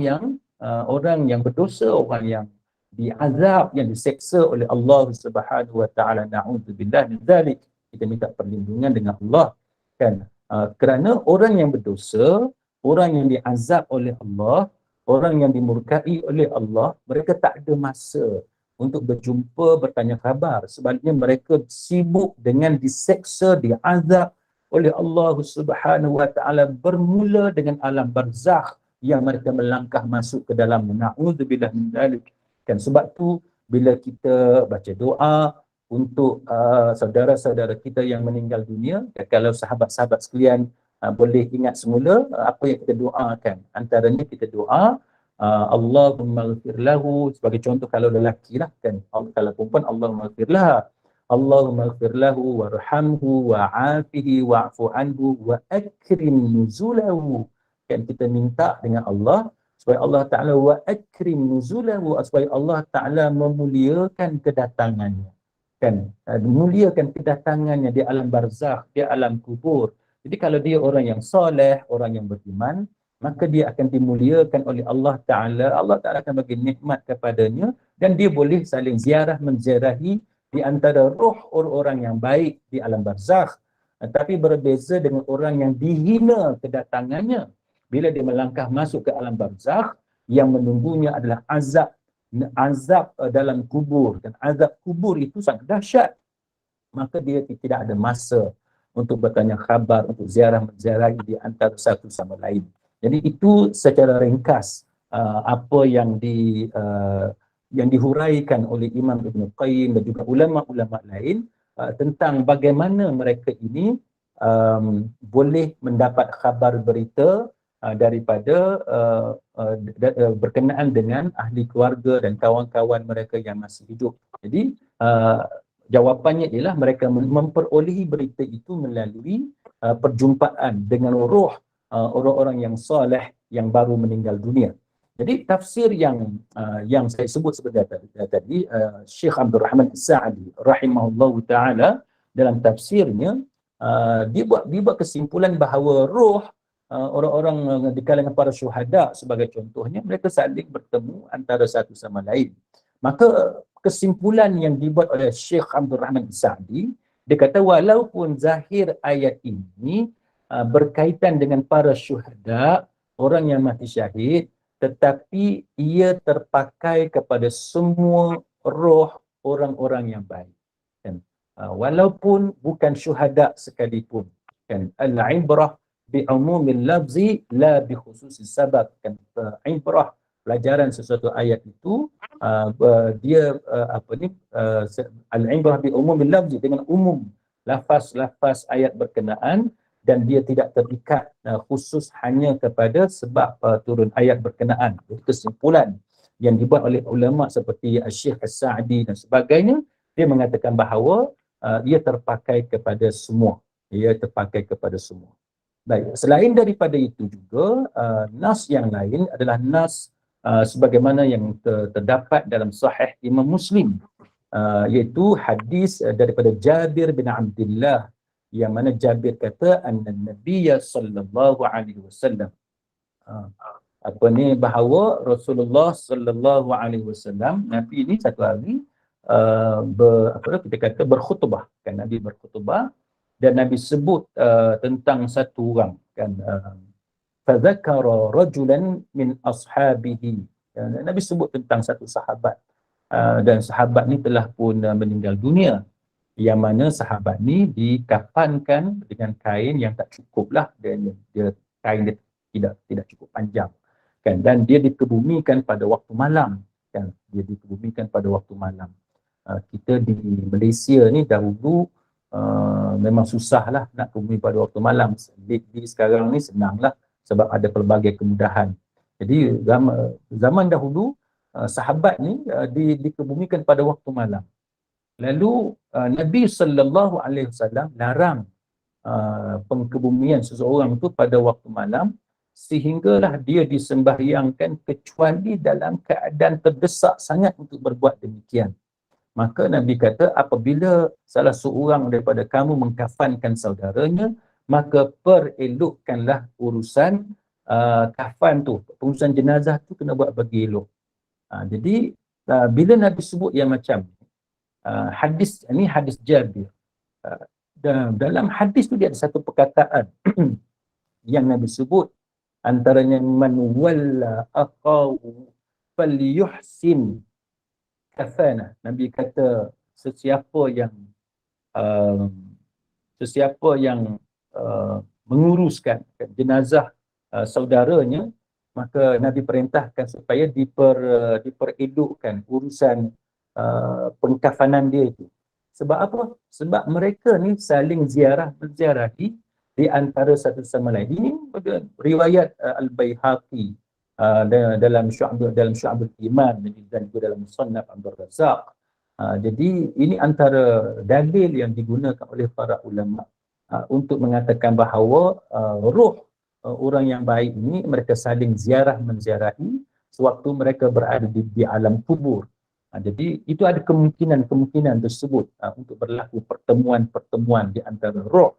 [SPEAKER 1] yang berdosa, orang yang diazab, yang diseksa oleh Allah Subhanahu wa taala. Na'udzubillah min dzalik. Kita minta perlindungan dengan Allah, kan. Kerana orang yang berdosa, orang yang diazab oleh Allah, orang yang dimurkai oleh Allah, mereka tak ada masa untuk berjumpa, bertanya khabar. Sebaliknya mereka sibuk dengan diseksa, diazab oleh Allah Subhanahu wa taala, bermula dengan alam barzakh yang mereka melangkah masuk ke dalam. Na'udzubillah min dzalik. Kan sebab tu bila kita baca doa untuk saudara-saudara kita yang meninggal dunia, kalau sahabat-sahabat sekalian boleh ingat semula apa yang kita doakan. Antaranya kita doa Allahumma ghfir lahu, sebagai contoh kalau lelaki lah, kan. Kalau perempuan, Allahumma ghfir laha, Allahumma ghfir lahu warhamhu wa'afihi wa'fu anhu wa akrim nuzulahu. Kan kita minta dengan Allah supaya Allah Ta'ala wa akrim nuzulahu, supaya Allah Ta'ala memuliakan kedatangannya, kan. Memuliakan kedatangannya di alam barzakh, di alam kubur. Jadi kalau dia orang yang soleh, orang yang beriman, maka dia akan dimuliakan oleh Allah Ta'ala. Allah Ta'ala akan bagi nikmat kepadanya dan dia boleh saling ziarah, menziarahi di antara roh orang-orang yang baik di alam barzakh. Tapi berbeza dengan orang yang dihina kedatangannya. Bila dia melangkah masuk ke alam barzakh, yang menunggunya adalah azab dalam kubur. Dan azab kubur itu sangat dahsyat. Maka dia tidak ada masa untuk bertanya khabar, untuk ziarah-menziarahi di antara satu sama lain. Jadi itu secara ringkas apa yang dihuraikan oleh Imam Ibn Qayyim dan juga ulama-ulama lain tentang bagaimana mereka ini boleh mendapat khabar berita daripada berkenaan dengan ahli keluarga dan kawan-kawan mereka yang masih hidup. Jadi jawapannya ialah mereka memperolehi berita itu melalui perjumpaan dengan roh orang-orang yang soleh yang baru meninggal dunia. Jadi tafsir yang saya sebut sebenarnya tadi, Syekh Abdul Rahman As-Sa'di rahimahullahu taala dalam tafsirnya dia buat kesimpulan bahawa roh orang-orang di kalangan para syuhada sebagai contohnya, mereka saling bertemu antara satu sama lain. Maka kesimpulan yang dibuat oleh Syekh Abdul Rahman As-Sa'di, dia kata walaupun zahir ayat ini berkaitan dengan para syuhada, orang yang mati syahid, tetapi ia terpakai kepada semua roh orang-orang yang baik, kan. Walaupun bukan syuhada sekalipun, kan. Al-ibrah bi umumil lafzi la bi khususis sabab, kan. Ibrah, pelajaran sesuatu ayat itu dia al-ibrah bi umumil lafzi, dengan umum lafaz-lafaz ayat berkenaan, dan dia tidak terikat khusus hanya kepada sebab turun ayat berkenaan. Itu kesimpulan yang dibuat oleh ulama seperti Syekh As-Sa'di dan sebagainya. Dia mengatakan bahawa ia terpakai kepada semua. Ia terpakai kepada semua. Baik, selain daripada itu juga, nas yang lain adalah nas sebagaimana yang terdapat dalam Sahih Imam Muslim, iaitu hadis daripada Jabir bin Abdullah, yang mana Jabir kata anna Nabiyya sallallahu alaihi wasallam, bahawa Rasulullah sallallahu alaihi wasallam, Nabi ini satu hari kita kata berkhutbah, kan. Nabi berkhutbah dan Nabi sebut tentang satu orang, kan. Fadzakara rajulan min ashabihi, Nabi sebut tentang satu sahabat, dan sahabat ni telah pun meninggal dunia, yang mana sahabat ni dikafankan dengan kain yang tak cukup lah, dan kain dia tidak cukup panjang, kan. Dan dia dikebumikan pada waktu malam, kan. Dia dikebumikan pada waktu malam. Kita di Malaysia ni dahulu memang susah lah nak kebumi pada waktu malam. Di sekarang ni senang lah sebab ada pelbagai kemudahan. Jadi zaman dahulu sahabat ni dikebumikan pada waktu malam. Lalu Nabi sallallahu alaihi wasallam larang pengkebumian seseorang itu pada waktu malam, sehinggalah dia disembahyangkan kecuali dalam keadaan terdesak sangat untuk berbuat demikian. Maka Nabi kata, apabila salah seorang daripada kamu mengkafankan saudaranya, maka perelokkanlah urusan kafan tu, pengurusan jenazah tu kena buat bagi elok. Jadi bila Nabi sebut yang macam hadis ini, hadis Jabir, dalam hadis tu dia ada satu perkataan yang Nabi sebut, antaranya man walla aqahu falyuhsin kafana. Nabi kata sesiapa yang uh, menguruskan jenazah saudaranya, maka Nabi perintahkan supaya diperelokkan urusan pengkafanan dia itu. Sebab apa? Sebab mereka ni saling menziarahi di antara satu sama lain. Ini riwayat Al-Baihaqi dalam Syu'abul Iman dan juga dalam Musannaf Abdul Razak. Jadi ini antara dalil yang digunakan oleh para ulama untuk mengatakan bahawa roh orang yang baik ini mereka saling menziarahi sewaktu mereka berada di alam kubur. Jadi itu ada kemungkinan tersebut untuk berlaku pertemuan di antara roh.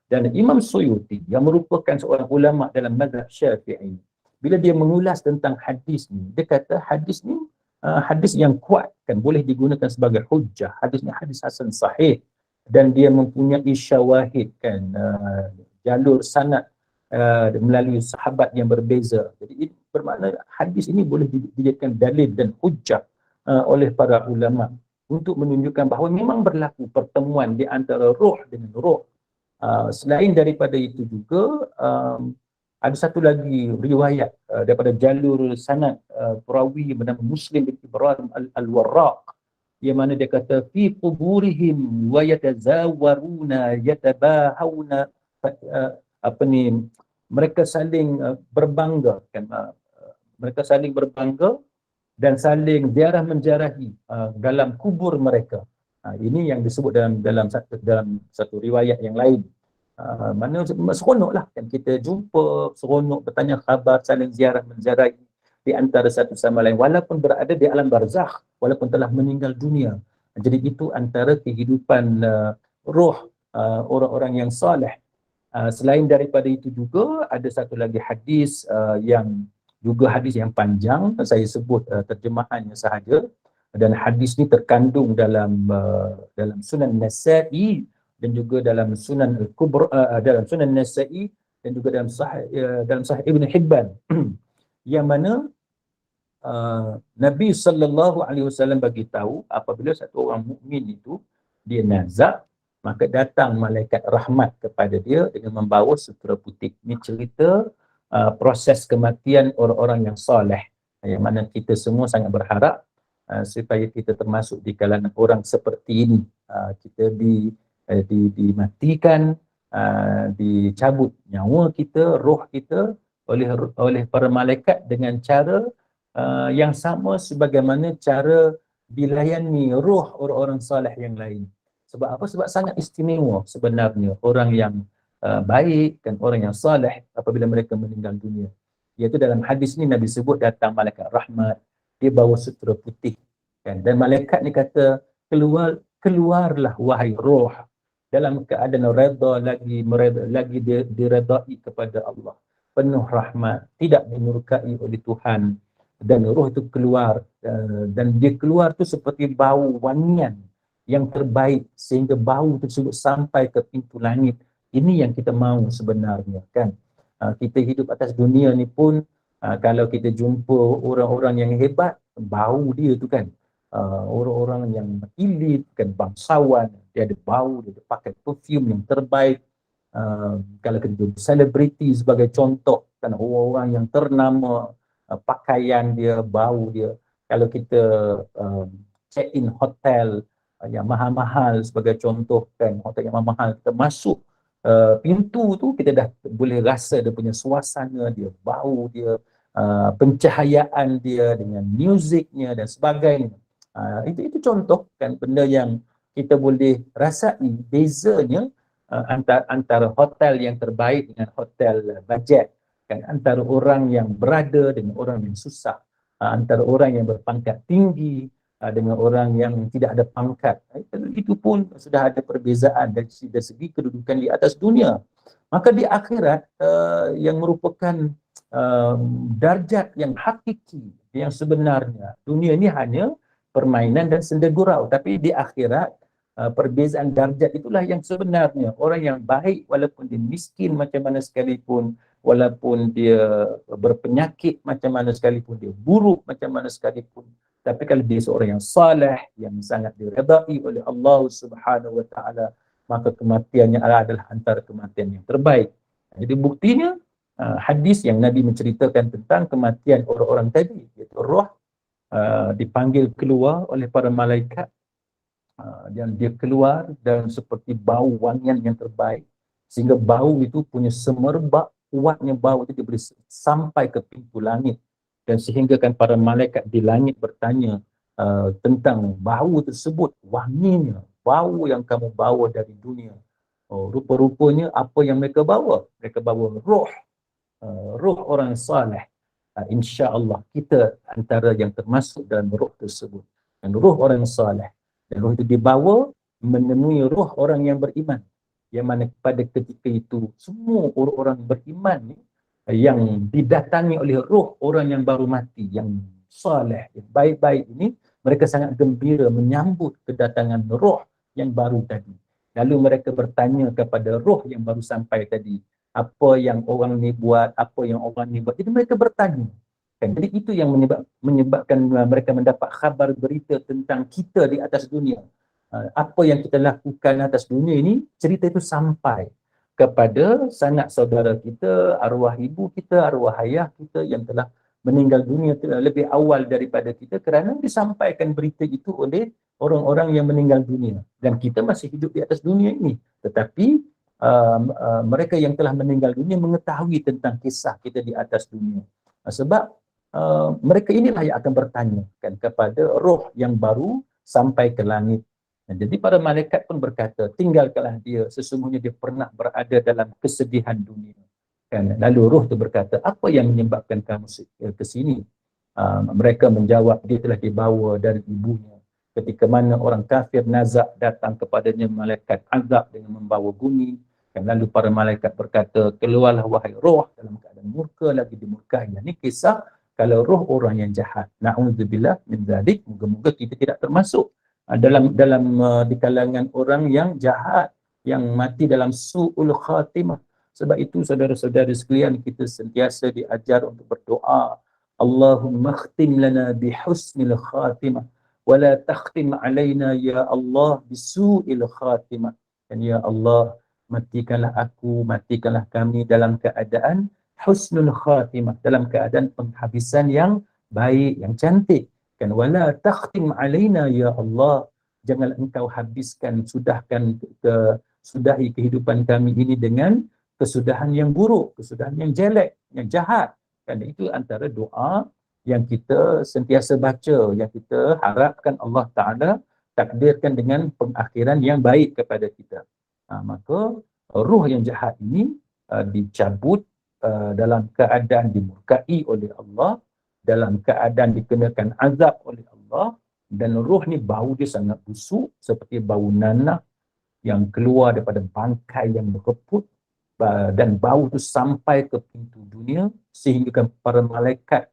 [SPEAKER 1] Dan Imam Suyuti yang merupakan seorang ulama dalam mazhab Syafi'i, bila dia mengulas tentang hadis ni, dia kata hadis ni hadis yang kuat, kan, boleh digunakan sebagai hujjah. Hadis ni hadis hasan sahih dan dia mempunyai syawahid, kan, jalur sanad melalui sahabat yang berbeza. Jadi bermakna hadis ini boleh dijadikan dalil dan hujjah oleh para ulama untuk menunjukkan bahawa memang berlaku pertemuan di antara roh dengan roh. Selain daripada itu juga ada satu lagi riwayat daripada jalur sanad perawi bernama Muslim bin Ibrahim Al-Warraq, yang mana dia kata fi quburihim wa yatazawaruna yatabahawna, mereka saling berbangga, kan, mereka saling berbangga dan saling menziarahi dalam kubur mereka. Ini yang disebut dalam satu riwayat yang lain. Mana seronoklah, kan, kita jumpa, seronok bertanya khabar, saling menziarahi di antara satu sama lain walaupun berada di alam barzakh, walaupun telah meninggal dunia. Jadi itu antara kehidupan roh orang-orang yang saleh. Selain daripada itu juga ada satu lagi hadis yang juga hadis yang panjang, saya sebut terjemahannya sahaja, dan hadis ni terkandung dalam Sunan Nasa'i dan juga dalam Sunan Al-Kubra, dalam Sunan Nasa'i dan juga dalam Sahih Ibn Hibban yang mana Nabi SAW bagi tahu apabila satu orang mukmin itu dia nazak, maka datang malaikat rahmat kepada dia dengan membawa sutera putih. Ini cerita proses kematian orang-orang yang soleh, yang mana kita semua sangat berharap supaya kita termasuk di kalangan orang seperti ini. Kita dimatikan, dicabut nyawa kita, roh kita oleh para malaikat dengan cara yang sama sebagaimana cara dilayani roh orang-orang soleh yang lain. Sebab apa? Sebab sangat istimewa sebenarnya orang yang baik, kan, orang yang soleh apabila mereka meninggal dunia. Iaitu dalam hadis ni Nabi sebut datang malaikat rahmat, dia bawa sutera putih, kan, dan malaikat ni kata keluarlah wahai roh dalam keadaan lagi diredai kepada Allah, penuh rahmat, tidak dimurkai oleh Tuhan. Dan roh itu keluar dan dia keluar tu seperti bau wangian yang terbaik sehingga bau tersebut sampai ke pintu langit. Ini yang kita mahu sebenarnya, kan. Kita hidup atas dunia ni pun kalau kita jumpa orang-orang yang hebat, bau dia tu, kan, orang-orang yang elit, kan, bangsawan, dia ada bau, dia ada pakai perfume yang terbaik. Kalau kita jumpa selebriti sebagai contoh, kan, orang-orang yang ternama, pakaian dia, bau dia. Kalau kita check in hotel yang mahal-mahal sebagai contoh, kan, hotel yang mahal, kita masuk pintu tu kita dah boleh rasa dia punya suasana dia, bau dia, pencahayaan dia dengan muziknya dan sebagainya. Itu contoh, kan, benda yang kita boleh rasai bezanya antara hotel yang terbaik dengan hotel budget, kan, antara orang yang berada dengan orang yang susah, antara orang yang berpangkat tinggi dengan orang yang tidak ada pangkat. Itu pun sudah ada perbezaan dari segi kedudukan di atas dunia. Maka di akhirat yang merupakan darjat yang hakiki, yang sebenarnya. Dunia ini hanya permainan dan senda gurau, tapi di akhirat perbezaan darjat itulah yang sebenarnya. Orang yang baik walaupun dia miskin macam mana sekalipun, walaupun dia berpenyakit macam mana sekalipun, dia buruk macam mana sekalipun, tapi kalau dia seorang yang saleh, yang sangat diredai oleh Allah Subhanahu Wa Taala, maka kematiannya adalah antara kematian yang terbaik. Jadi buktinya hadis yang Nabi menceritakan tentang kematian orang-orang tadi, iaitu roh dipanggil keluar oleh para malaikat, dan dia keluar dan seperti bau wangian yang terbaik, sehingga bau itu punya semerbak kuatnya, bau itu dia boleh sampai ke pintu langit, dan sehingga kan para malaikat di langit bertanya tentang bau tersebut, wanginya, bau yang kamu bawa dari dunia. Rupa-rupanya apa yang mereka bawa? Mereka bawa roh, roh orang saleh. InsyaAllah kita antara yang termasuk dalam roh tersebut. Dan roh orang saleh. Dan roh itu dibawa menemui roh orang yang beriman. Yang mana pada ketika itu semua orang-orang beriman ni yang didatangi oleh roh orang yang baru mati, yang saleh, yang baik-baik ini, mereka sangat gembira menyambut kedatangan roh yang baru tadi. Lalu mereka bertanya kepada roh yang baru sampai tadi, apa yang orang ni buat, apa yang orang ni buat. Jadi mereka bertanya. Jadi itu yang menyebabkan mereka mendapat khabar berita tentang kita di atas dunia. Apa yang kita lakukan atas dunia ini, cerita itu sampai kepada sanak saudara kita, arwah ibu kita, arwah ayah kita yang telah meninggal dunia lebih awal daripada kita, kerana disampaikan berita itu oleh orang-orang yang meninggal dunia. Dan kita masih hidup di atas dunia ini. Tetapi mereka yang telah meninggal dunia mengetahui tentang kisah kita di atas dunia. Sebab mereka inilah yang akan bertanya kan kepada roh yang baru sampai ke langit. Jadi para malaikat pun berkata, tinggalkanlah dia, sesungguhnya dia pernah berada dalam kesedihan dunia. Kan? Lalu roh itu berkata, apa yang menyebabkan kamu ke sini? Mereka menjawab, dia telah dibawa dari ibunya. Ketika mana orang kafir nazak datang kepadanya malaikat azab dengan membawa gunting. Dan lalu para malaikat berkata, keluarlah wahai roh dalam keadaan murka lagi dimurkai. Ini kisah kalau roh orang yang jahat. Na'udzubillah min dzalik. Moga-moga kita tidak termasuk di kalangan orang yang jahat, yang mati dalam su'ul khatimah. Sebab itu saudara-saudara sekalian, kita sentiasa diajar untuk berdoa. Allahumma khtim lana bihusnil khatimah wa la takhtim alaina ya Allah bisu'il khatimah. Dan ya Allah, matikanlah aku, matikanlah kami dalam keadaan husnul khatimah, dalam keadaan penghabisan yang baik, yang cantik. Kan wala takhtim alaina ya Allah, janganlah engkau habiskan, sudahi kehidupan kami ini dengan kesudahan yang buruk, kesudahan yang jelek, yang jahat. Kan itu antara doa yang kita sentiasa baca, yang kita harapkan Allah Ta'ala takdirkan dengan pengakhiran yang baik kepada kita. Maka ruh yang jahat ini dicabut dalam keadaan dimurkai oleh Allah, dalam keadaan dikenakan azab oleh Allah, dan ruh ni bau dia sangat busuk seperti bau nanah yang keluar daripada bangkai yang berkeput, dan bau itu sampai ke pintu dunia, sehingga para malaikat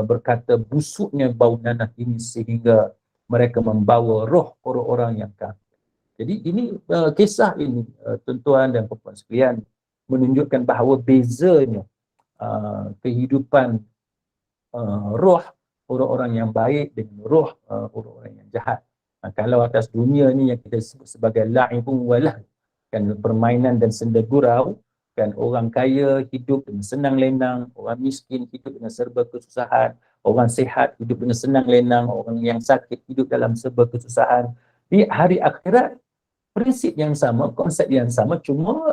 [SPEAKER 1] berkata busuknya bau nanah ini sehingga mereka membawa roh orang-orang yang kafir. Jadi ini kisah ini tuan-tuan dan puan-puan sekalian menunjukkan bahawa bezanya kehidupan roh orang-orang yang baik dengan roh orang-orang yang jahat. Kalau atas dunia ni yang kita sebut sebagai la'ibun walah, kan permainan dan senda gurau, kan orang kaya hidup dengan senang lenang, orang miskin hidup dengan serba kesusahan, orang sihat hidup dengan senang lenang, orang yang sakit hidup dalam serba kesusahan. Di hari akhirat prinsip yang sama, konsep yang sama, cuma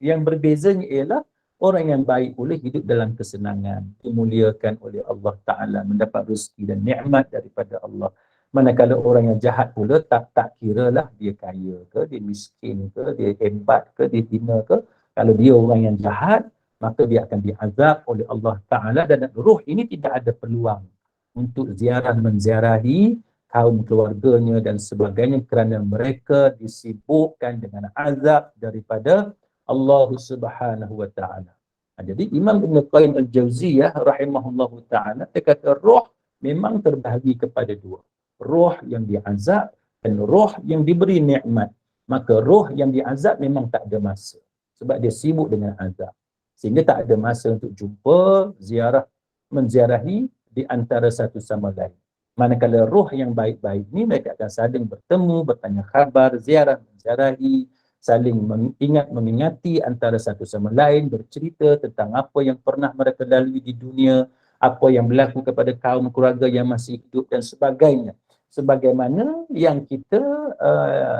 [SPEAKER 1] yang berbezanya ialah orang yang baik boleh hidup dalam kesenangan, dimuliakan oleh Allah Ta'ala, mendapat rezeki dan nikmat daripada Allah. Manakala orang yang jahat pula tak kiralah dia kaya ke, dia miskin ke, dia hebat ke, dia hina ke. Kalau dia orang yang jahat, maka dia akan diazab oleh Allah Ta'ala, dan roh ini tidak ada peluang untuk menziarahi kaum keluarganya dan sebagainya, kerana mereka disibukkan dengan azab daripada Allah Subhanahu Wa Ta'ala. Jadi Imam Ibn Qayyim Al-Jauziyah rahimahullahu ta'ala, dia kata roh memang terbahagi kepada dua. Roh yang diazab dan roh yang diberi nikmat. Maka roh yang diazab memang tak ada masa. Sebab dia sibuk dengan azab. Sehingga tak ada masa untuk jumpa, ziarah, menziarahi di antara satu sama lain. Manakala roh yang baik-baik ni mereka akan saling bertemu, bertanya khabar, ziarah, menziarahi, saling mengingat mengingati antara satu sama lain, bercerita tentang apa yang pernah mereka lalui di dunia, apa yang berlaku kepada kaum keluarga yang masih hidup dan sebagainya. Sebagaimana yang kita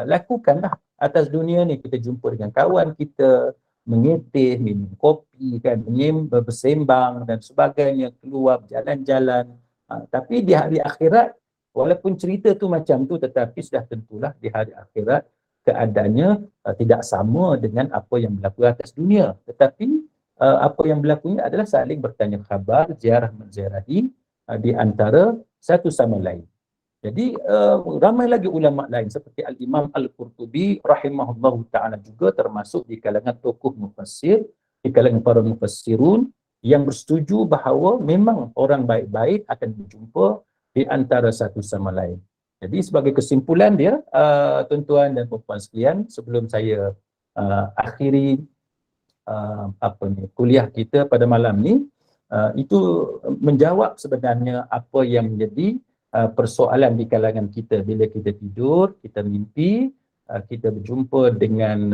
[SPEAKER 1] lakukanlah atas dunia ni, kita jumpa dengan kawan kita, mengetih, minum kopi, kan, bersembang dan sebagainya, keluar berjalan-jalan. Tapi di hari akhirat, walaupun cerita tu macam tu, tetapi sudah tentulah di hari akhirat keadaannya tidak sama dengan apa yang berlaku atas dunia. Tetapi apa yang berlakunya adalah saling bertanya khabar, ziarah menziarahi di antara satu sama lain. Jadi ramai lagi ulama lain seperti Al-Imam Al-Qurtubi rahimahullahu ta'ala juga termasuk di kalangan tokoh mufassir, di kalangan para mufassirun yang bersetuju bahawa memang orang baik-baik akan berjumpa di antara satu sama lain. Jadi sebagai kesimpulan dia, tuan-tuan dan puan-puan sekalian, sebelum saya akhiri kuliah kita pada malam ni, itu menjawab sebenarnya apa yang menjadi persoalan di kalangan kita. Bila kita tidur, kita mimpi, kita berjumpa dengan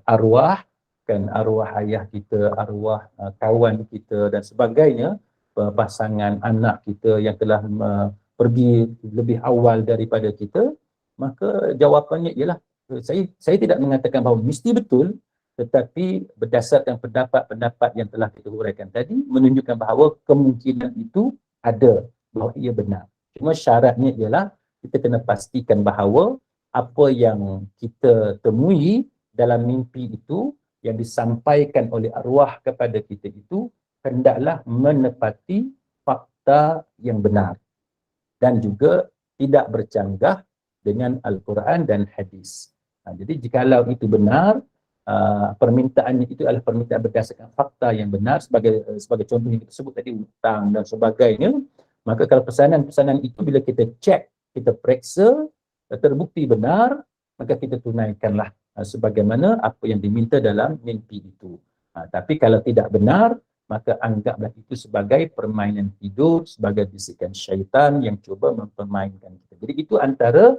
[SPEAKER 1] arwah, kan, arwah ayah kita, arwah kawan kita dan sebagainya, pasangan anak kita yang telah pergi lebih awal daripada kita, maka jawapannya ialah saya tidak mengatakan bahawa mesti betul, tetapi berdasarkan pendapat-pendapat yang telah kita huraikan tadi menunjukkan bahawa kemungkinan itu ada, bahawa ia benar. Cuma syaratnya ialah kita kena pastikan bahawa apa yang kita temui dalam mimpi itu, yang disampaikan oleh arwah kepada kita itu, hendaklah menepati fakta yang benar dan juga tidak bercanggah dengan Al-Quran dan hadis. Jadi jikalau itu benar, permintaannya itu adalah permintaan berdasarkan fakta yang benar, sebagai contoh yang kita sebut tadi, hutang dan sebagainya, maka kalau pesanan-pesanan itu bila kita cek, kita periksa, terbukti benar, maka kita tunaikanlah sebagaimana apa yang diminta dalam mimpi itu. Tapi kalau tidak benar, maka anggaplah itu sebagai permainan tidur, sebagai bisikan syaitan yang cuba mempermainkan kita. Jadi itu antara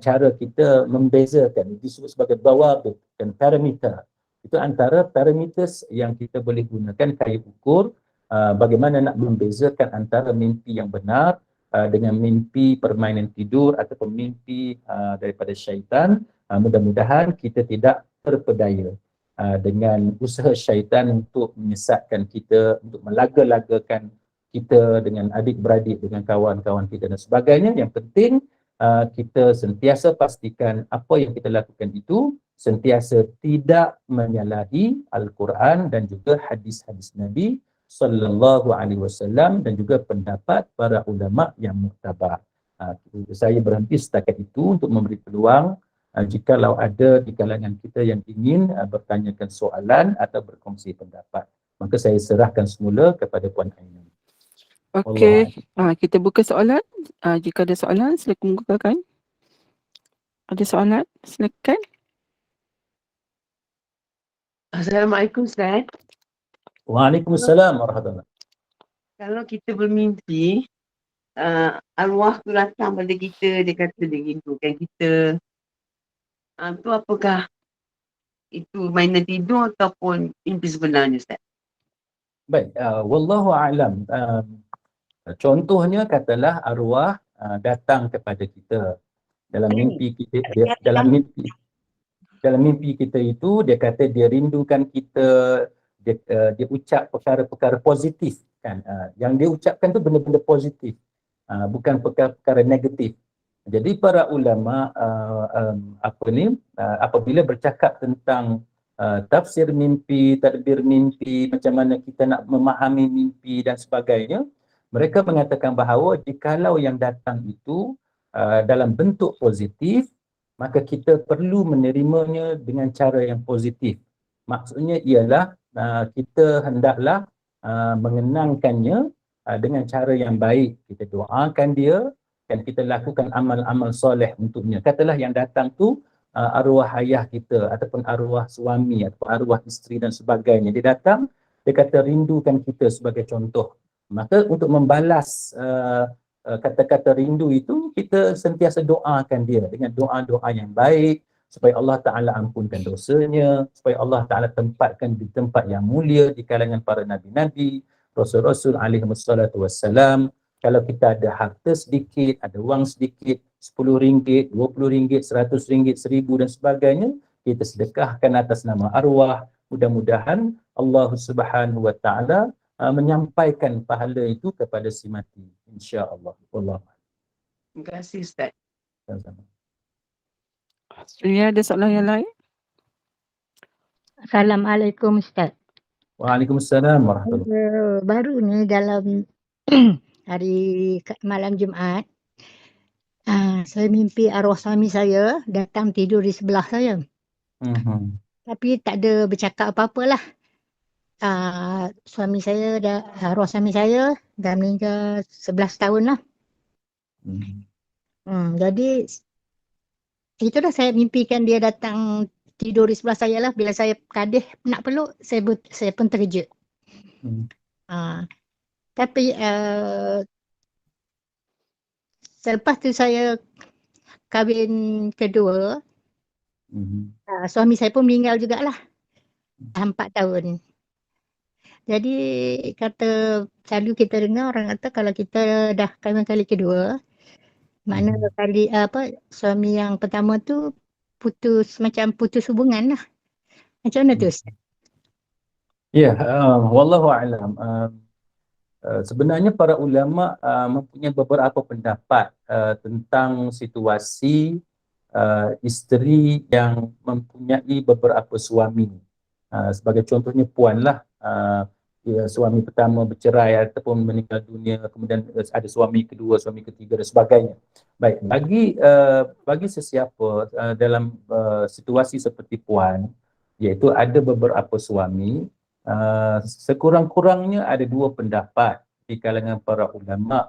[SPEAKER 1] cara kita membezakan, disebut sebagai dawabit dan parameter. Itu antara parameters yang kita boleh gunakan kayu ukur bagaimana nak membezakan antara mimpi yang benar dengan mimpi permainan tidur ataupun mimpi daripada syaitan. Mudah-mudahan kita tidak terpedaya dengan usaha syaitan untuk menyesatkan kita, untuk melaga-lagakan kita dengan adik-beradik, dengan kawan-kawan kita dan sebagainya. Yang penting kita sentiasa pastikan apa yang kita lakukan itu sentiasa tidak menyalahi Al-Quran dan juga hadis-hadis Nabi sallallahu alaihi wasallam dan juga pendapat para ulama yang muktabar. Saya berhenti setakat itu untuk memberi peluang jikalau ada di kalangan kita yang ingin bertanyakan soalan atau berkongsi pendapat. Maka saya serahkan semula kepada Puan Ainun.
[SPEAKER 2] Okey, kita buka soalan. Jika ada soalan, silakan bukakan. Ada soalan? Silakan.
[SPEAKER 3] Assalamualaikum Ustaz.
[SPEAKER 1] Waalaikumsalam warahmatullahi.
[SPEAKER 3] Kalau kita bermimpi, arwah tu datang pada kita, dia kata dia rindukan kita. Tu apakah itu mainan tidur ataupun mimpi sebenarnya Ustaz?
[SPEAKER 1] Baik, wallahu a'lam. Contohnya katalah arwah datang kepada kita dalam mimpi kita, dalam mimpi kita itu dia kata dia rindukan kita, dia ucap perkara-perkara positif, kan. Yang dia ucapkan tu benda-benda positif, bukan perkara-perkara negatif. Jadi para ulama apabila bercakap tentang tafsir mimpi, tadbir mimpi, macam mana kita nak memahami mimpi dan sebagainya, mereka mengatakan bahawa jikalau yang datang itu dalam bentuk positif, maka kita perlu menerimanya dengan cara yang positif. Maksudnya ialah kita hendaklah mengenangkannya dengan cara yang baik. Kita doakan dia dan kita lakukan amal-amal soleh untuknya. Katalah yang datang tu arwah ayah kita ataupun arwah suami ataupun arwah isteri dan sebagainya. Dia datang, dia kata rindukan kita sebagai contoh. Maka untuk membalas kata-kata rindu itu, kita sentiasa doakan dia dengan doa-doa yang baik supaya Allah Ta'ala ampunkan dosanya, supaya Allah Ta'ala tempatkan di tempat yang mulia di kalangan para nabi-nabi, rasul-rasul alaihi wassalatu wassalam. Kalau kita ada harta sedikit, ada wang sedikit, RM10, RM20, RM100, RM1000 dan sebagainya, kita sedekahkan atas nama arwah. Mudah-mudahan Allah Subhanahu wa Ta'ala menyampaikan pahala itu kepada si mati, insya-Allah. Wallah.
[SPEAKER 3] Terima kasih Ustaz.
[SPEAKER 1] Sama-sama.
[SPEAKER 2] Ya, ada soalan yang lain?
[SPEAKER 4] Assalamualaikum Ustaz.
[SPEAKER 1] Waalaikumsalam warahmatullahi.
[SPEAKER 4] Baru ni dalam hari malam Jumaat, saya mimpi arwah suami saya datang tidur di sebelah saya. Tapi tak ada bercakap apa-apa lah. Arwah suami saya dah meninggal 11 tahun lah. Jadi itulah saya mimpikan dia datang tidur di sebelah saya lah. Bila saya kadih nak peluk, saya pun terkejut. Tapi selepas tu saya kahwin kedua, suami saya pun meninggal jugalah. 4 tahun. Jadi selalu kita dengar orang kata kalau kita dah kahwin kali kedua, makna suami yang pertama tu putus hubungan lah. Macam mana tu Ustaz?
[SPEAKER 1] Ya, wallahu a'lam. Sebenarnya para ulama mempunyai beberapa pendapat tentang situasi isteri yang mempunyai beberapa suami. Sebagai contohnya puan lah, suami pertama bercerai ataupun meninggal dunia, kemudian ada suami kedua, suami ketiga dan sebagainya. Baik, bagi sesiapa dalam situasi seperti puan, iaitu ada beberapa suami, sekurang-kurangnya ada 2 pendapat di kalangan para ulama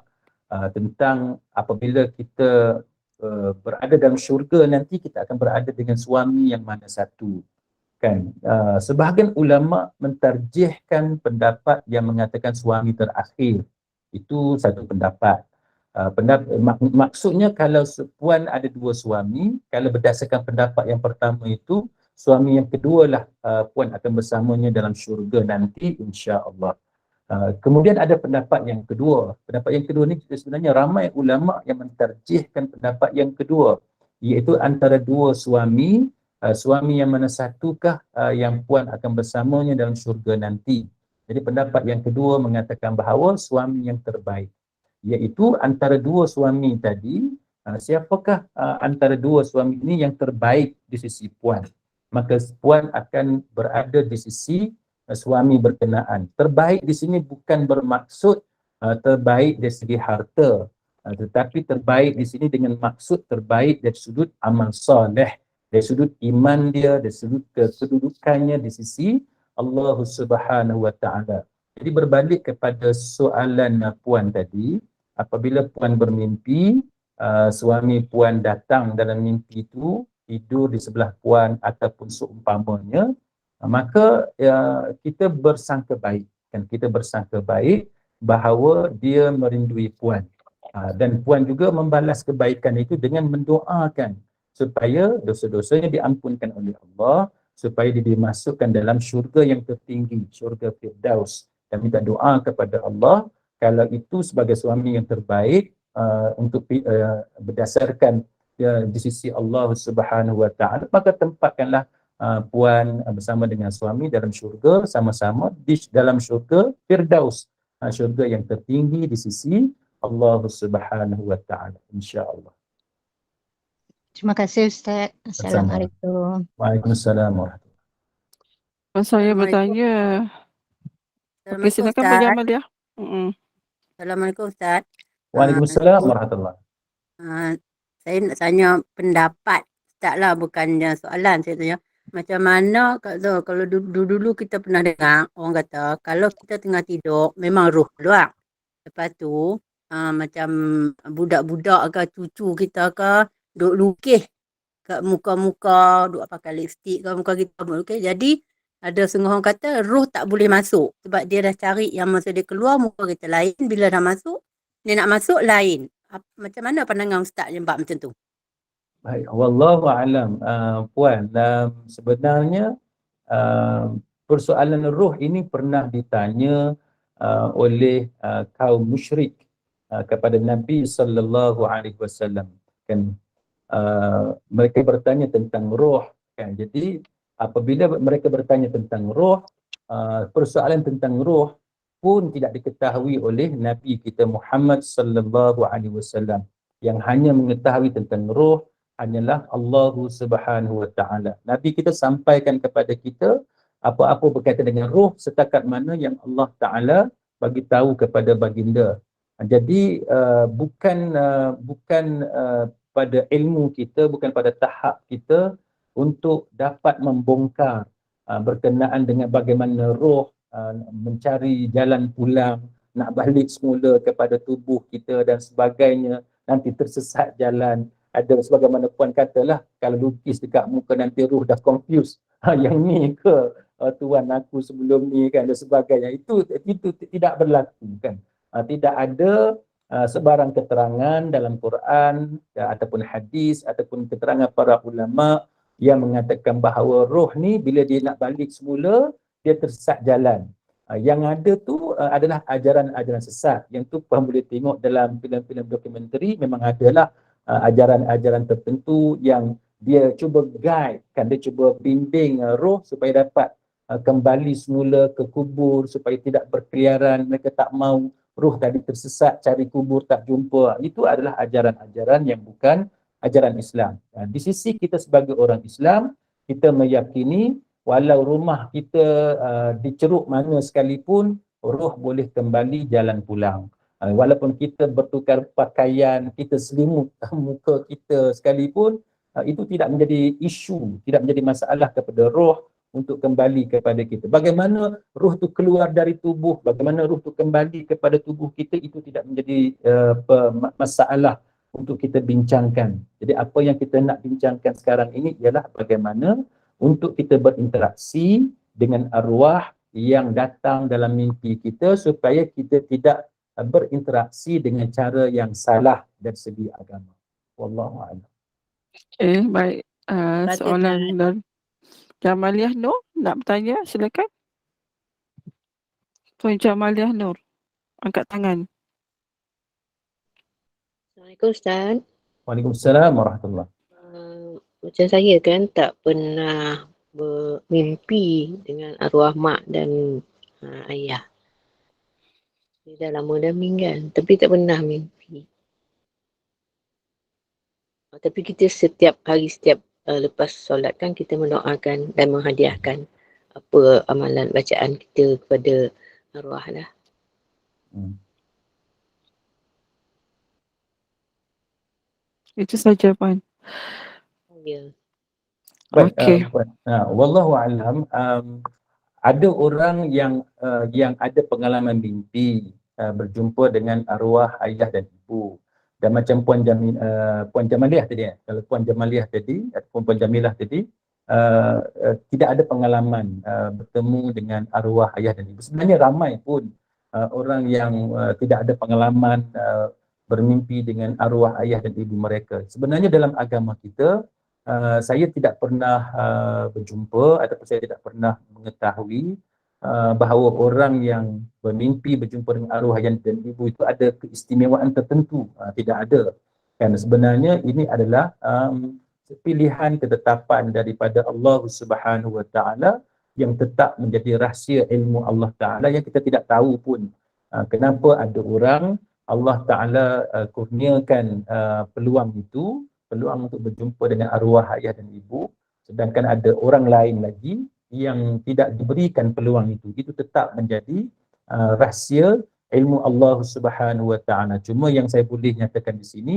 [SPEAKER 1] tentang apabila kita berada dalam syurga nanti kita akan berada dengan suami yang mana satu. Kan, sebahagian ulama mentarjihkan pendapat yang mengatakan suami terakhir. Itu satu pendapat. Maksudnya kalau puan ada 2 suami, kalau berdasarkan pendapat yang pertama itu, suami yang kedua lah puan akan bersamanya dalam syurga nanti, insya-Allah. Kemudian ada pendapat yang kedua. Pendapat yang kedua ni sebenarnya ramai ulama yang mentarjihkan pendapat yang kedua, iaitu antara 2 suami, suami yang mana satukah yang puan akan bersamanya dalam syurga nanti. Jadi pendapat yang kedua mengatakan bahawa suami yang terbaik, iaitu antara 2 suami tadi, siapakah antara 2 suami ini yang terbaik di sisi puan, maka puan akan berada di sisi suami berkenaan. Terbaik di sini bukan bermaksud terbaik dari segi harta, tetapi terbaik di sini dengan maksud terbaik dari sudut amal soleh, dari sudut iman dia, dari sudut kedudukannya di sisi Allah Subhanahu wa Ta'ala. Jadi berbalik kepada soalan puan tadi, apabila puan bermimpi, suami puan datang dalam mimpi itu, tidur di sebelah puan ataupun seumpamanya, maka kita bersangka baik. Kan, kita bersangka baik bahawa dia merindui puan. Dan puan juga membalas kebaikan itu dengan mendoakan supaya dosa-dosanya diampunkan oleh Allah, supaya dia dimasukkan dalam syurga yang tertinggi, syurga Firdaus, dan minta doa kepada Allah kalau itu sebagai suami yang terbaik untuk berdasarkan di sisi Allah Subhanahu wa Ta'ala, maka tempatkanlah puan bersama dengan suami dalam syurga, sama-sama di dalam syurga Firdaus, syurga yang tertinggi di sisi Allah Subhanahu wa Ta'ala, insya-Allah.
[SPEAKER 4] Terima kasih Ustaz. Assalamualaikum.
[SPEAKER 1] Waalaikumsalam warahmatullahi.
[SPEAKER 2] Saya bertanya. Okey, silakan Puan Amalia.
[SPEAKER 5] Assalamualaikum Ustaz.
[SPEAKER 1] Waalaikumsalam warahmatullahi.
[SPEAKER 5] Saya nak tanya pendapat Ustaz lah, bukannya soalan saya tanya. Macam mana kalau dulu kita pernah dengar orang kata kalau kita tengah tidur memang roh keluar. Lepas tu macam budak-budak ke cucu kita ke duk lukis kat muka-muka, duk pakai lipstick kat muka kita. Okay? Jadi ada setengah orang kata roh tak boleh masuk sebab dia dah cari yang masa dia keluar muka kita lain, bila dah masuk dia nak masuk lain. Macam mana pandangan Ustaz yang bab macam tu?
[SPEAKER 1] Baik, wallahu alam. Puan, sebenarnya persoalan roh ini pernah ditanya oleh kaum musyrik kepada Nabi sallallahu alaihi wasallam, kan. Mereka bertanya tentang roh, kan. Jadi apabila mereka bertanya tentang roh, persoalan tentang roh pun tidak diketahui oleh Nabi kita Muhammad sallallahu alaihi wasallam. Yang hanya mengetahui tentang roh hanyalah Allah Subhanahu wa taala. Nabi kita sampaikan kepada kita apa-apa berkaitan dengan roh setakat mana yang Allah Taala bagi tahu kepada baginda. Jadi bukan pada ilmu kita, bukan pada tahap kita untuk dapat membongkar berkenaan dengan bagaimana roh mencari jalan pulang, nak balik semula kepada tubuh kita dan sebagainya, nanti tersesat jalan. Ada sebagaimana puan katalah, kalau lukis dekat muka nanti roh dah confused. Yang ni ke tuan aku sebelum ni, kan, dan sebagainya. Itu tidak berlaku, kan. Tidak ada sebarang keterangan dalam Quran ataupun hadis ataupun keterangan para ulama yang mengatakan bahawa roh ni bila dia nak balik semula dia tersesat jalan. Yang ada tu adalah ajaran-ajaran sesat. Yang tu puan boleh tengok dalam filem-filem dokumentari, memang adalah ajaran-ajaran tertentu yang dia cuba guide, kan, dia cuba bimbing roh supaya dapat kembali semula ke kubur, supaya tidak berkeliaran. Mereka tak mau roh tadi tersesat, cari kubur tak jumpa. Itu adalah ajaran-ajaran yang bukan ajaran Islam. Di sisi kita sebagai orang Islam, kita meyakini walau rumah kita diceruk mana sekalipun, roh boleh kembali jalan pulang. Walaupun kita bertukar pakaian, kita selimut muka kita sekalipun, itu tidak menjadi isu, tidak menjadi masalah kepada roh untuk kembali kepada kita. Bagaimana roh tu keluar dari tubuh, bagaimana roh tu kembali kepada tubuh kita, itu tidak menjadi masalah untuk kita bincangkan. Jadi apa yang kita nak bincangkan sekarang ini ialah bagaimana untuk kita berinteraksi dengan arwah yang datang dalam mimpi kita supaya kita tidak berinteraksi dengan cara yang salah dari segi agama. Wallahu a'lam.
[SPEAKER 2] Baik. Soalan dari Jamaliah Nur nak bertanya, silakan. Tuan Jamaliah Nur, angkat tangan.
[SPEAKER 6] Assalamualaikum Ustaz.
[SPEAKER 1] Waalaikumsalam warahmatullahi.
[SPEAKER 6] Macam saya kan tak pernah bermimpi dengan arwah mak dan ayah. Dia dah lama dah meninggal, tapi tak pernah mimpi. Tapi kita setiap hari, setiap lepas solat kan kita mendoakan dan menghadiahkan apa amalan bacaan kita kepada arwah lah.
[SPEAKER 2] Itu saja, Puan.
[SPEAKER 6] Ya.
[SPEAKER 1] Baik,
[SPEAKER 2] Okey.
[SPEAKER 1] wallahu a'lam. Ada orang yang ada pengalaman mimpi berjumpa dengan arwah ayah dan ibu. Dan macam Puan Jamaliah tadi, kalau Puan Jamaliah tadi ataupun Puan Jamilah tadi tidak ada pengalaman bertemu dengan arwah ayah dan ibu. Sebenarnya ramai pun orang yang tidak ada pengalaman bermimpi dengan arwah ayah dan ibu mereka. Sebenarnya dalam agama kita, saya tidak pernah berjumpa ataupun saya tidak pernah mengetahui bahawa orang yang bermimpi berjumpa dengan arwah ayah dan ibu itu ada keistimewaan tertentu. Tidak ada. Dan sebenarnya ini adalah pilihan ketetapan daripada Allah Subhanahu wa taala yang tetap menjadi rahsia ilmu Allah Taala yang kita tidak tahu pun kenapa ada orang Allah Taala kurniakan peluang itu, peluang untuk berjumpa dengan arwah ayah dan ibu, sedangkan ada orang lain lagi yang tidak diberikan peluang itu. Itu tetap menjadi rahsia ilmu Allah Subhanahu wa taala. Cuma yang saya boleh nyatakan di sini,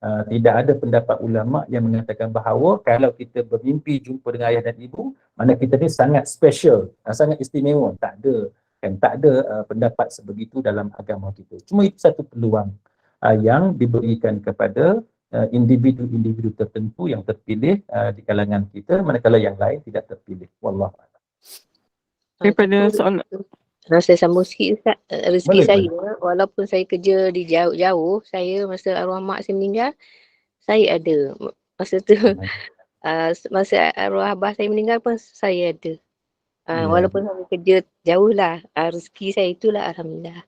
[SPEAKER 1] Tidak ada pendapat ulama yang mengatakan bahawa kalau kita bermimpi jumpa dengan ayah dan ibu, mana kita ni sangat special, sangat istimewa. Tak ada, kan? Tak ada pendapat sebegitu dalam agama kita. Cuma itu satu peluang yang diberikan kepada individu-individu tertentu yang terpilih di kalangan kita, manakala yang lain tidak terpilih. Wallahu a'lam.
[SPEAKER 2] Daripada soalan,
[SPEAKER 6] Kalau saya sambung sikit Ustaz, rezeki
[SPEAKER 1] Boleh,
[SPEAKER 6] saya, walaupun saya kerja di jauh-jauh, saya masa arwah mak saya meninggal, saya ada. Masa tu, masa arwah abah saya meninggal pun saya ada. Walaupun saya kerja jauh lah, rezeki saya itulah Alhamdulillah.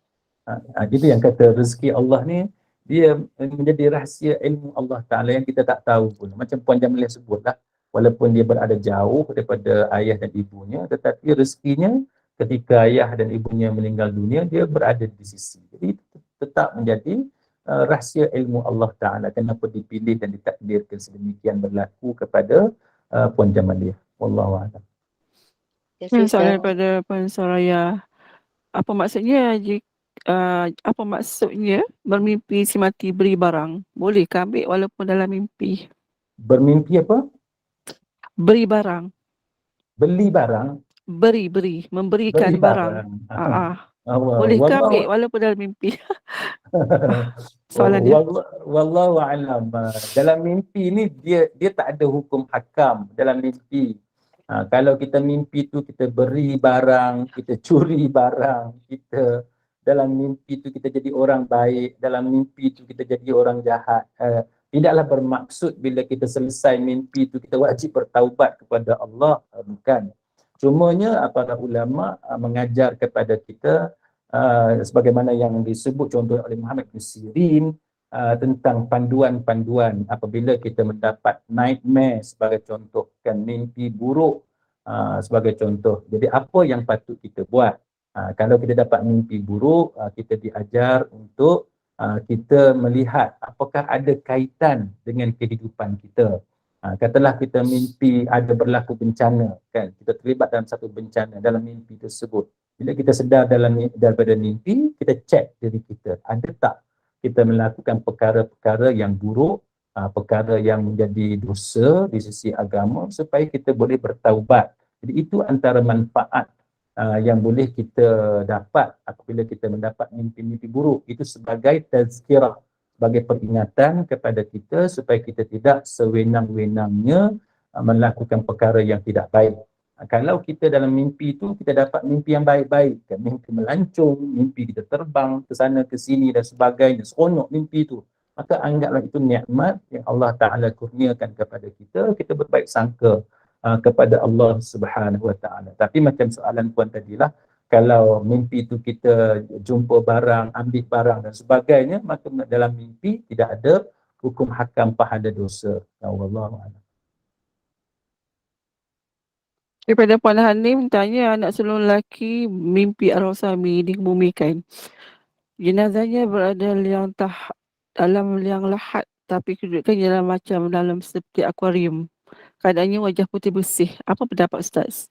[SPEAKER 1] Itu yang kata rezeki Allah ni, dia menjadi rahsia ilmu Allah Ta'ala yang kita tak tahu pun. Macam Puan Jamilah sebut lah, walaupun dia berada jauh daripada ayah dan ibunya, tetapi rezekinya ketika ayah dan ibunya meninggal dunia, dia berada di sisi. Jadi itu tetap menjadi rahsia ilmu Allah Ta'ala. Kenapa dipilih dan ditakdirkan sedemikian berlaku kepada Puan Jamilah. Wallahu'alam.
[SPEAKER 2] soalan daripada Puan Soraya. Apa maksudnya apa maksudnya bermimpi si mati beri barang? Boleh ke ambil walaupun dalam mimpi?
[SPEAKER 1] Bermimpi apa?
[SPEAKER 2] Beri barang.
[SPEAKER 1] Beli barang.
[SPEAKER 2] Memberikan barang. Boleh ke ambil walaupun dalam mimpi? Soalan dia.
[SPEAKER 1] Wallahu a'lam. Dalam mimpi ni dia tak ada hukum hakam dalam mimpi. Kalau kita mimpi tu kita beri barang, kita curi barang, kita dalam mimpi tu kita jadi orang baik, dalam mimpi tu kita jadi orang jahat. Tidaklah bermaksud bila kita selesai mimpi tu kita wajib bertaubat kepada Allah, bukan. Cumanya para ulama mengajar kepada kita sebagaimana yang disebut contoh oleh Muhammad bin Sirin tentang panduan-panduan apabila kita mendapat nightmare sebagai contoh, kan, mimpi buruk sebagai contoh. Jadi apa yang patut kita buat? Kalau kita dapat mimpi buruk, kita diajar untuk kita melihat apakah ada kaitan dengan kehidupan kita. Katalah kita mimpi ada berlaku bencana, kan, kita terlibat dalam satu bencana dalam mimpi tersebut. Bila kita sedar daripada mimpi, kita cek diri kita, ada tak kita melakukan perkara-perkara yang buruk, perkara yang menjadi dosa di sisi agama, supaya kita boleh bertaubat. Jadi itu antara manfaat yang boleh kita dapat apabila kita mendapat mimpi-mimpi buruk. Itu sebagai tazkirah, sebagai peringatan kepada kita supaya kita tidak sewenang-wenangnya melakukan perkara yang tidak baik. Kalau kita dalam mimpi itu kita dapat mimpi yang baik-baik, kan? Mimpi melancong, mimpi kita terbang ke sana ke sini dan sebagainya, seronok mimpi itu, maka anggaplah itu nikmat yang Allah Ta'ala kurniakan kepada kita, kita berbaik sangka kepada Allah Subhanahu Wa Ta'ala. Tapi macam soalan Puan tadilah, kalau mimpi itu kita jumpa barang, ambil barang dan sebagainya, maka dalam mimpi tidak ada hukum hakam pahala dosa. Wallahu'alam.
[SPEAKER 2] Daripada Puan Hanim tanya, anak sulung lelaki mimpi arwah suami dikebumikan. Jenazahnya berada dalam liang lahat, tapi kedudukannya dalam seperti akuarium. Keadaannya wajah putih bersih. Apa pendapat Ustaz?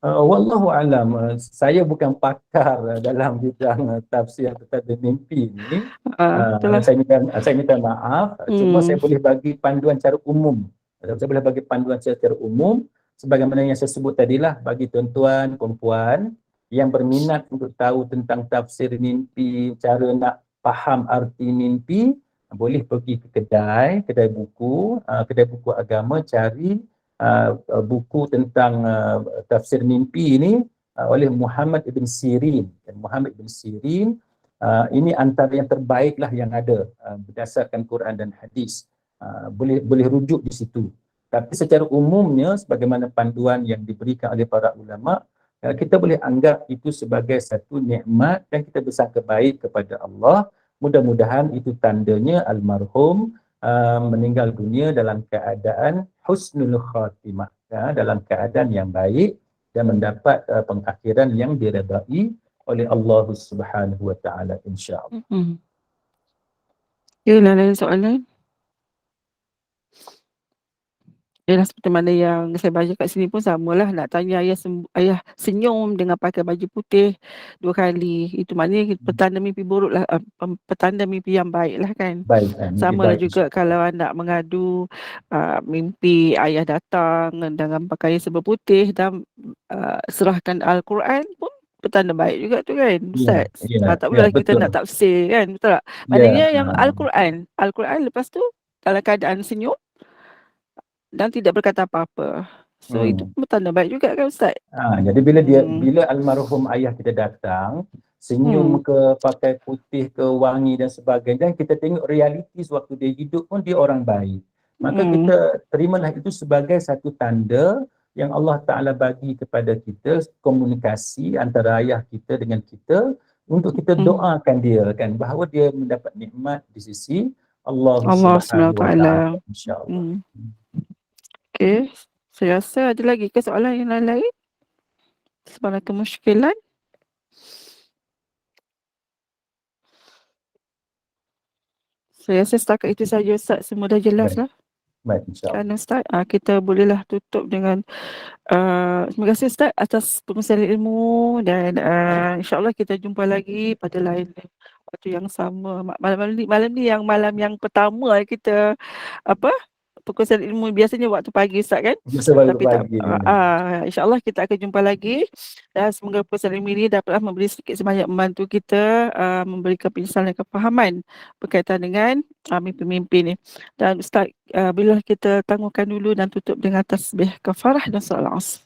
[SPEAKER 1] Wallahu alam, saya bukan pakar dalam bidang tafsir tentang mimpi ni. Saya minta maaf. Cuma saya boleh bagi panduan secara umum. Saya boleh bagi panduan secara umum sebagaimana yang saya sebut tadilah, bagi tuan-tuan, perempuan yang berminat untuk tahu tentang tafsir mimpi, cara nak faham arti mimpi, boleh pergi ke kedai buku agama, cari buku tentang tafsir mimpi ini oleh Muhammad ibn Sirin. Dan Muhammad ibn Sirin ini antara yang terbaik lah yang ada berdasarkan Quran dan hadis. Boleh rujuk di situ. Tapi secara umumnya, sebagaimana panduan yang diberikan oleh para ulama, kita boleh anggap itu sebagai satu nikmat dan kita bersangka baik kepada Allah. Mudah-mudahan itu tandanya almarhum meninggal dunia dalam keadaan husnul khatimah, dalam keadaan yang baik dan mendapat pengakhiran yang diredai oleh Allah Subhanahu Wa Taala, insya-Allah.
[SPEAKER 2] Ya, ada soalan? Yalah seperti mana yang saya baca kat sini pun samalah, nak tanya ayah ayah senyum dengan pakai baju putih 2 kali. Itu maknanya petanda mimpi buruk lah, petanda mimpi yang baik lah kan.
[SPEAKER 1] Baik, mimpi
[SPEAKER 2] Sama lah
[SPEAKER 1] baik
[SPEAKER 2] juga
[SPEAKER 1] insya-Allah.
[SPEAKER 2] kalau anak mengadu mimpi ayah datang dengan pakaian serba putih dan serahkan Al-Quran pun petanda baik juga tu kan
[SPEAKER 1] Ya,
[SPEAKER 2] Ustaz.
[SPEAKER 1] ya,
[SPEAKER 2] Tak
[SPEAKER 1] ya
[SPEAKER 2] perlulah kita
[SPEAKER 1] betul.
[SPEAKER 2] nak tafsir kan, betul tak?
[SPEAKER 1] Ya,
[SPEAKER 2] Maknanya yang Al-Quran lepas tu dalam keadaan senyum dan tidak berkata apa-apa. So itu
[SPEAKER 1] hmm.
[SPEAKER 2] pun tanda baik juga kan Ustaz?
[SPEAKER 1] Jadi bila almarhum ayah kita datang, senyum ke, pakai putih ke, wangi dan sebagainya, dan kita tengok realiti waktu dia hidup pun dia orang baik. Maka kita terimalah itu sebagai satu tanda yang Allah Ta'ala bagi kepada kita, komunikasi antara ayah kita dengan kita, untuk kita doakan dia kan, bahawa dia mendapat nikmat di sisi Allah
[SPEAKER 2] Allah
[SPEAKER 1] Subhanahu wa
[SPEAKER 2] SWT.
[SPEAKER 1] Ta'ala, insya-Allah.
[SPEAKER 2] Okay. Saya rasa ada lagi ke soalan yang lain? Soalan kemusykilan? Saya rasa setakat itu saja Ustaz, semua dah jelas lah.
[SPEAKER 1] Baik, insya-Allah.
[SPEAKER 2] Kan Ustaz, kita bolehlah tutup dengan terima kasih Ustaz atas perkongsian ilmu dan insya-Allah kita jumpa lagi pada lain waktu yang sama. Malam ni yang malam yang pertama kita perkongsian ilmu, biasanya waktu pagi Ustaz kan? Tapi tak, insya-Allah kita akan jumpa lagi dan semoga perkongsian ilmu ini dapatlah memberi sedikit sebanyak membantu kita memberikan penyesalan dan kefahaman berkaitan dengan mimpi-mimpi ni. Dan Ustaz, bila kita tangguhkan dulu dan tutup dengan tasbih kafarah dan solat asr.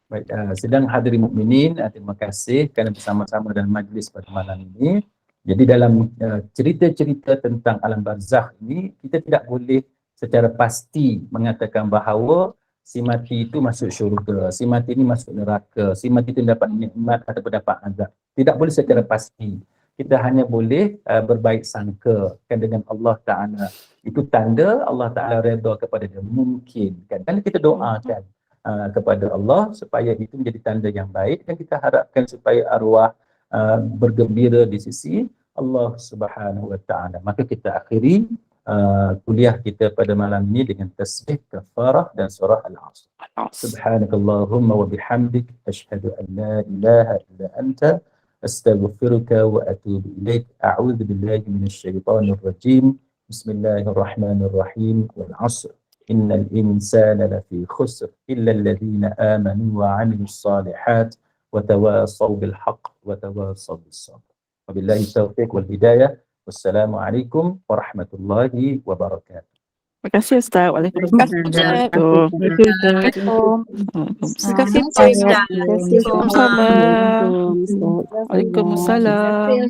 [SPEAKER 1] Baik, sedang hadirin mukminin, terima kasih kerana bersama-sama dalam majlis pada malam ini. Jadi dalam cerita-cerita tentang alam barzakh ini, kita tidak boleh secara pasti mengatakan bahawa si mati itu masuk syurga, si mati ini masuk neraka, si mati itu dapat nikmat atau dapat azab. Tidak boleh secara pasti. Kita hanya boleh berbaik sangka kan dengan Allah Ta'ala. Itu tanda Allah Ta'ala redha kepada dia, mungkin kan. Dan kita doakan kepada Allah supaya itu menjadi tanda yang baik, dan kita harapkan supaya arwah bergembira di sisi Allah Subhanahu wa Ta'ala. Maka kita akhiri kuliah kita pada malam ini dengan tasbih kafarah dan surah Al-Asr. Subhanakallahumma wa bihamdik asyhadu an la ilaha illa anta astaghfiruka wa atubu ilaik. A'udzu billahi minasy syaithanir rajim. Bismillahirrahmanirrahim. Wal 'asr. Innal insana lafi khusr illa alladhina amanu wa 'amilus salihat wa tawasaw bil haqq wa tawasaw bis sabr. Wabillahi taufiq wal hidayah. Wassalamualaikum warahmatullahi wabarakatuh.
[SPEAKER 2] Terima kasih Ustaz. Waalaikumsalam. Terima kasih Ustaz. Sama-sama. Waalaikumsalam.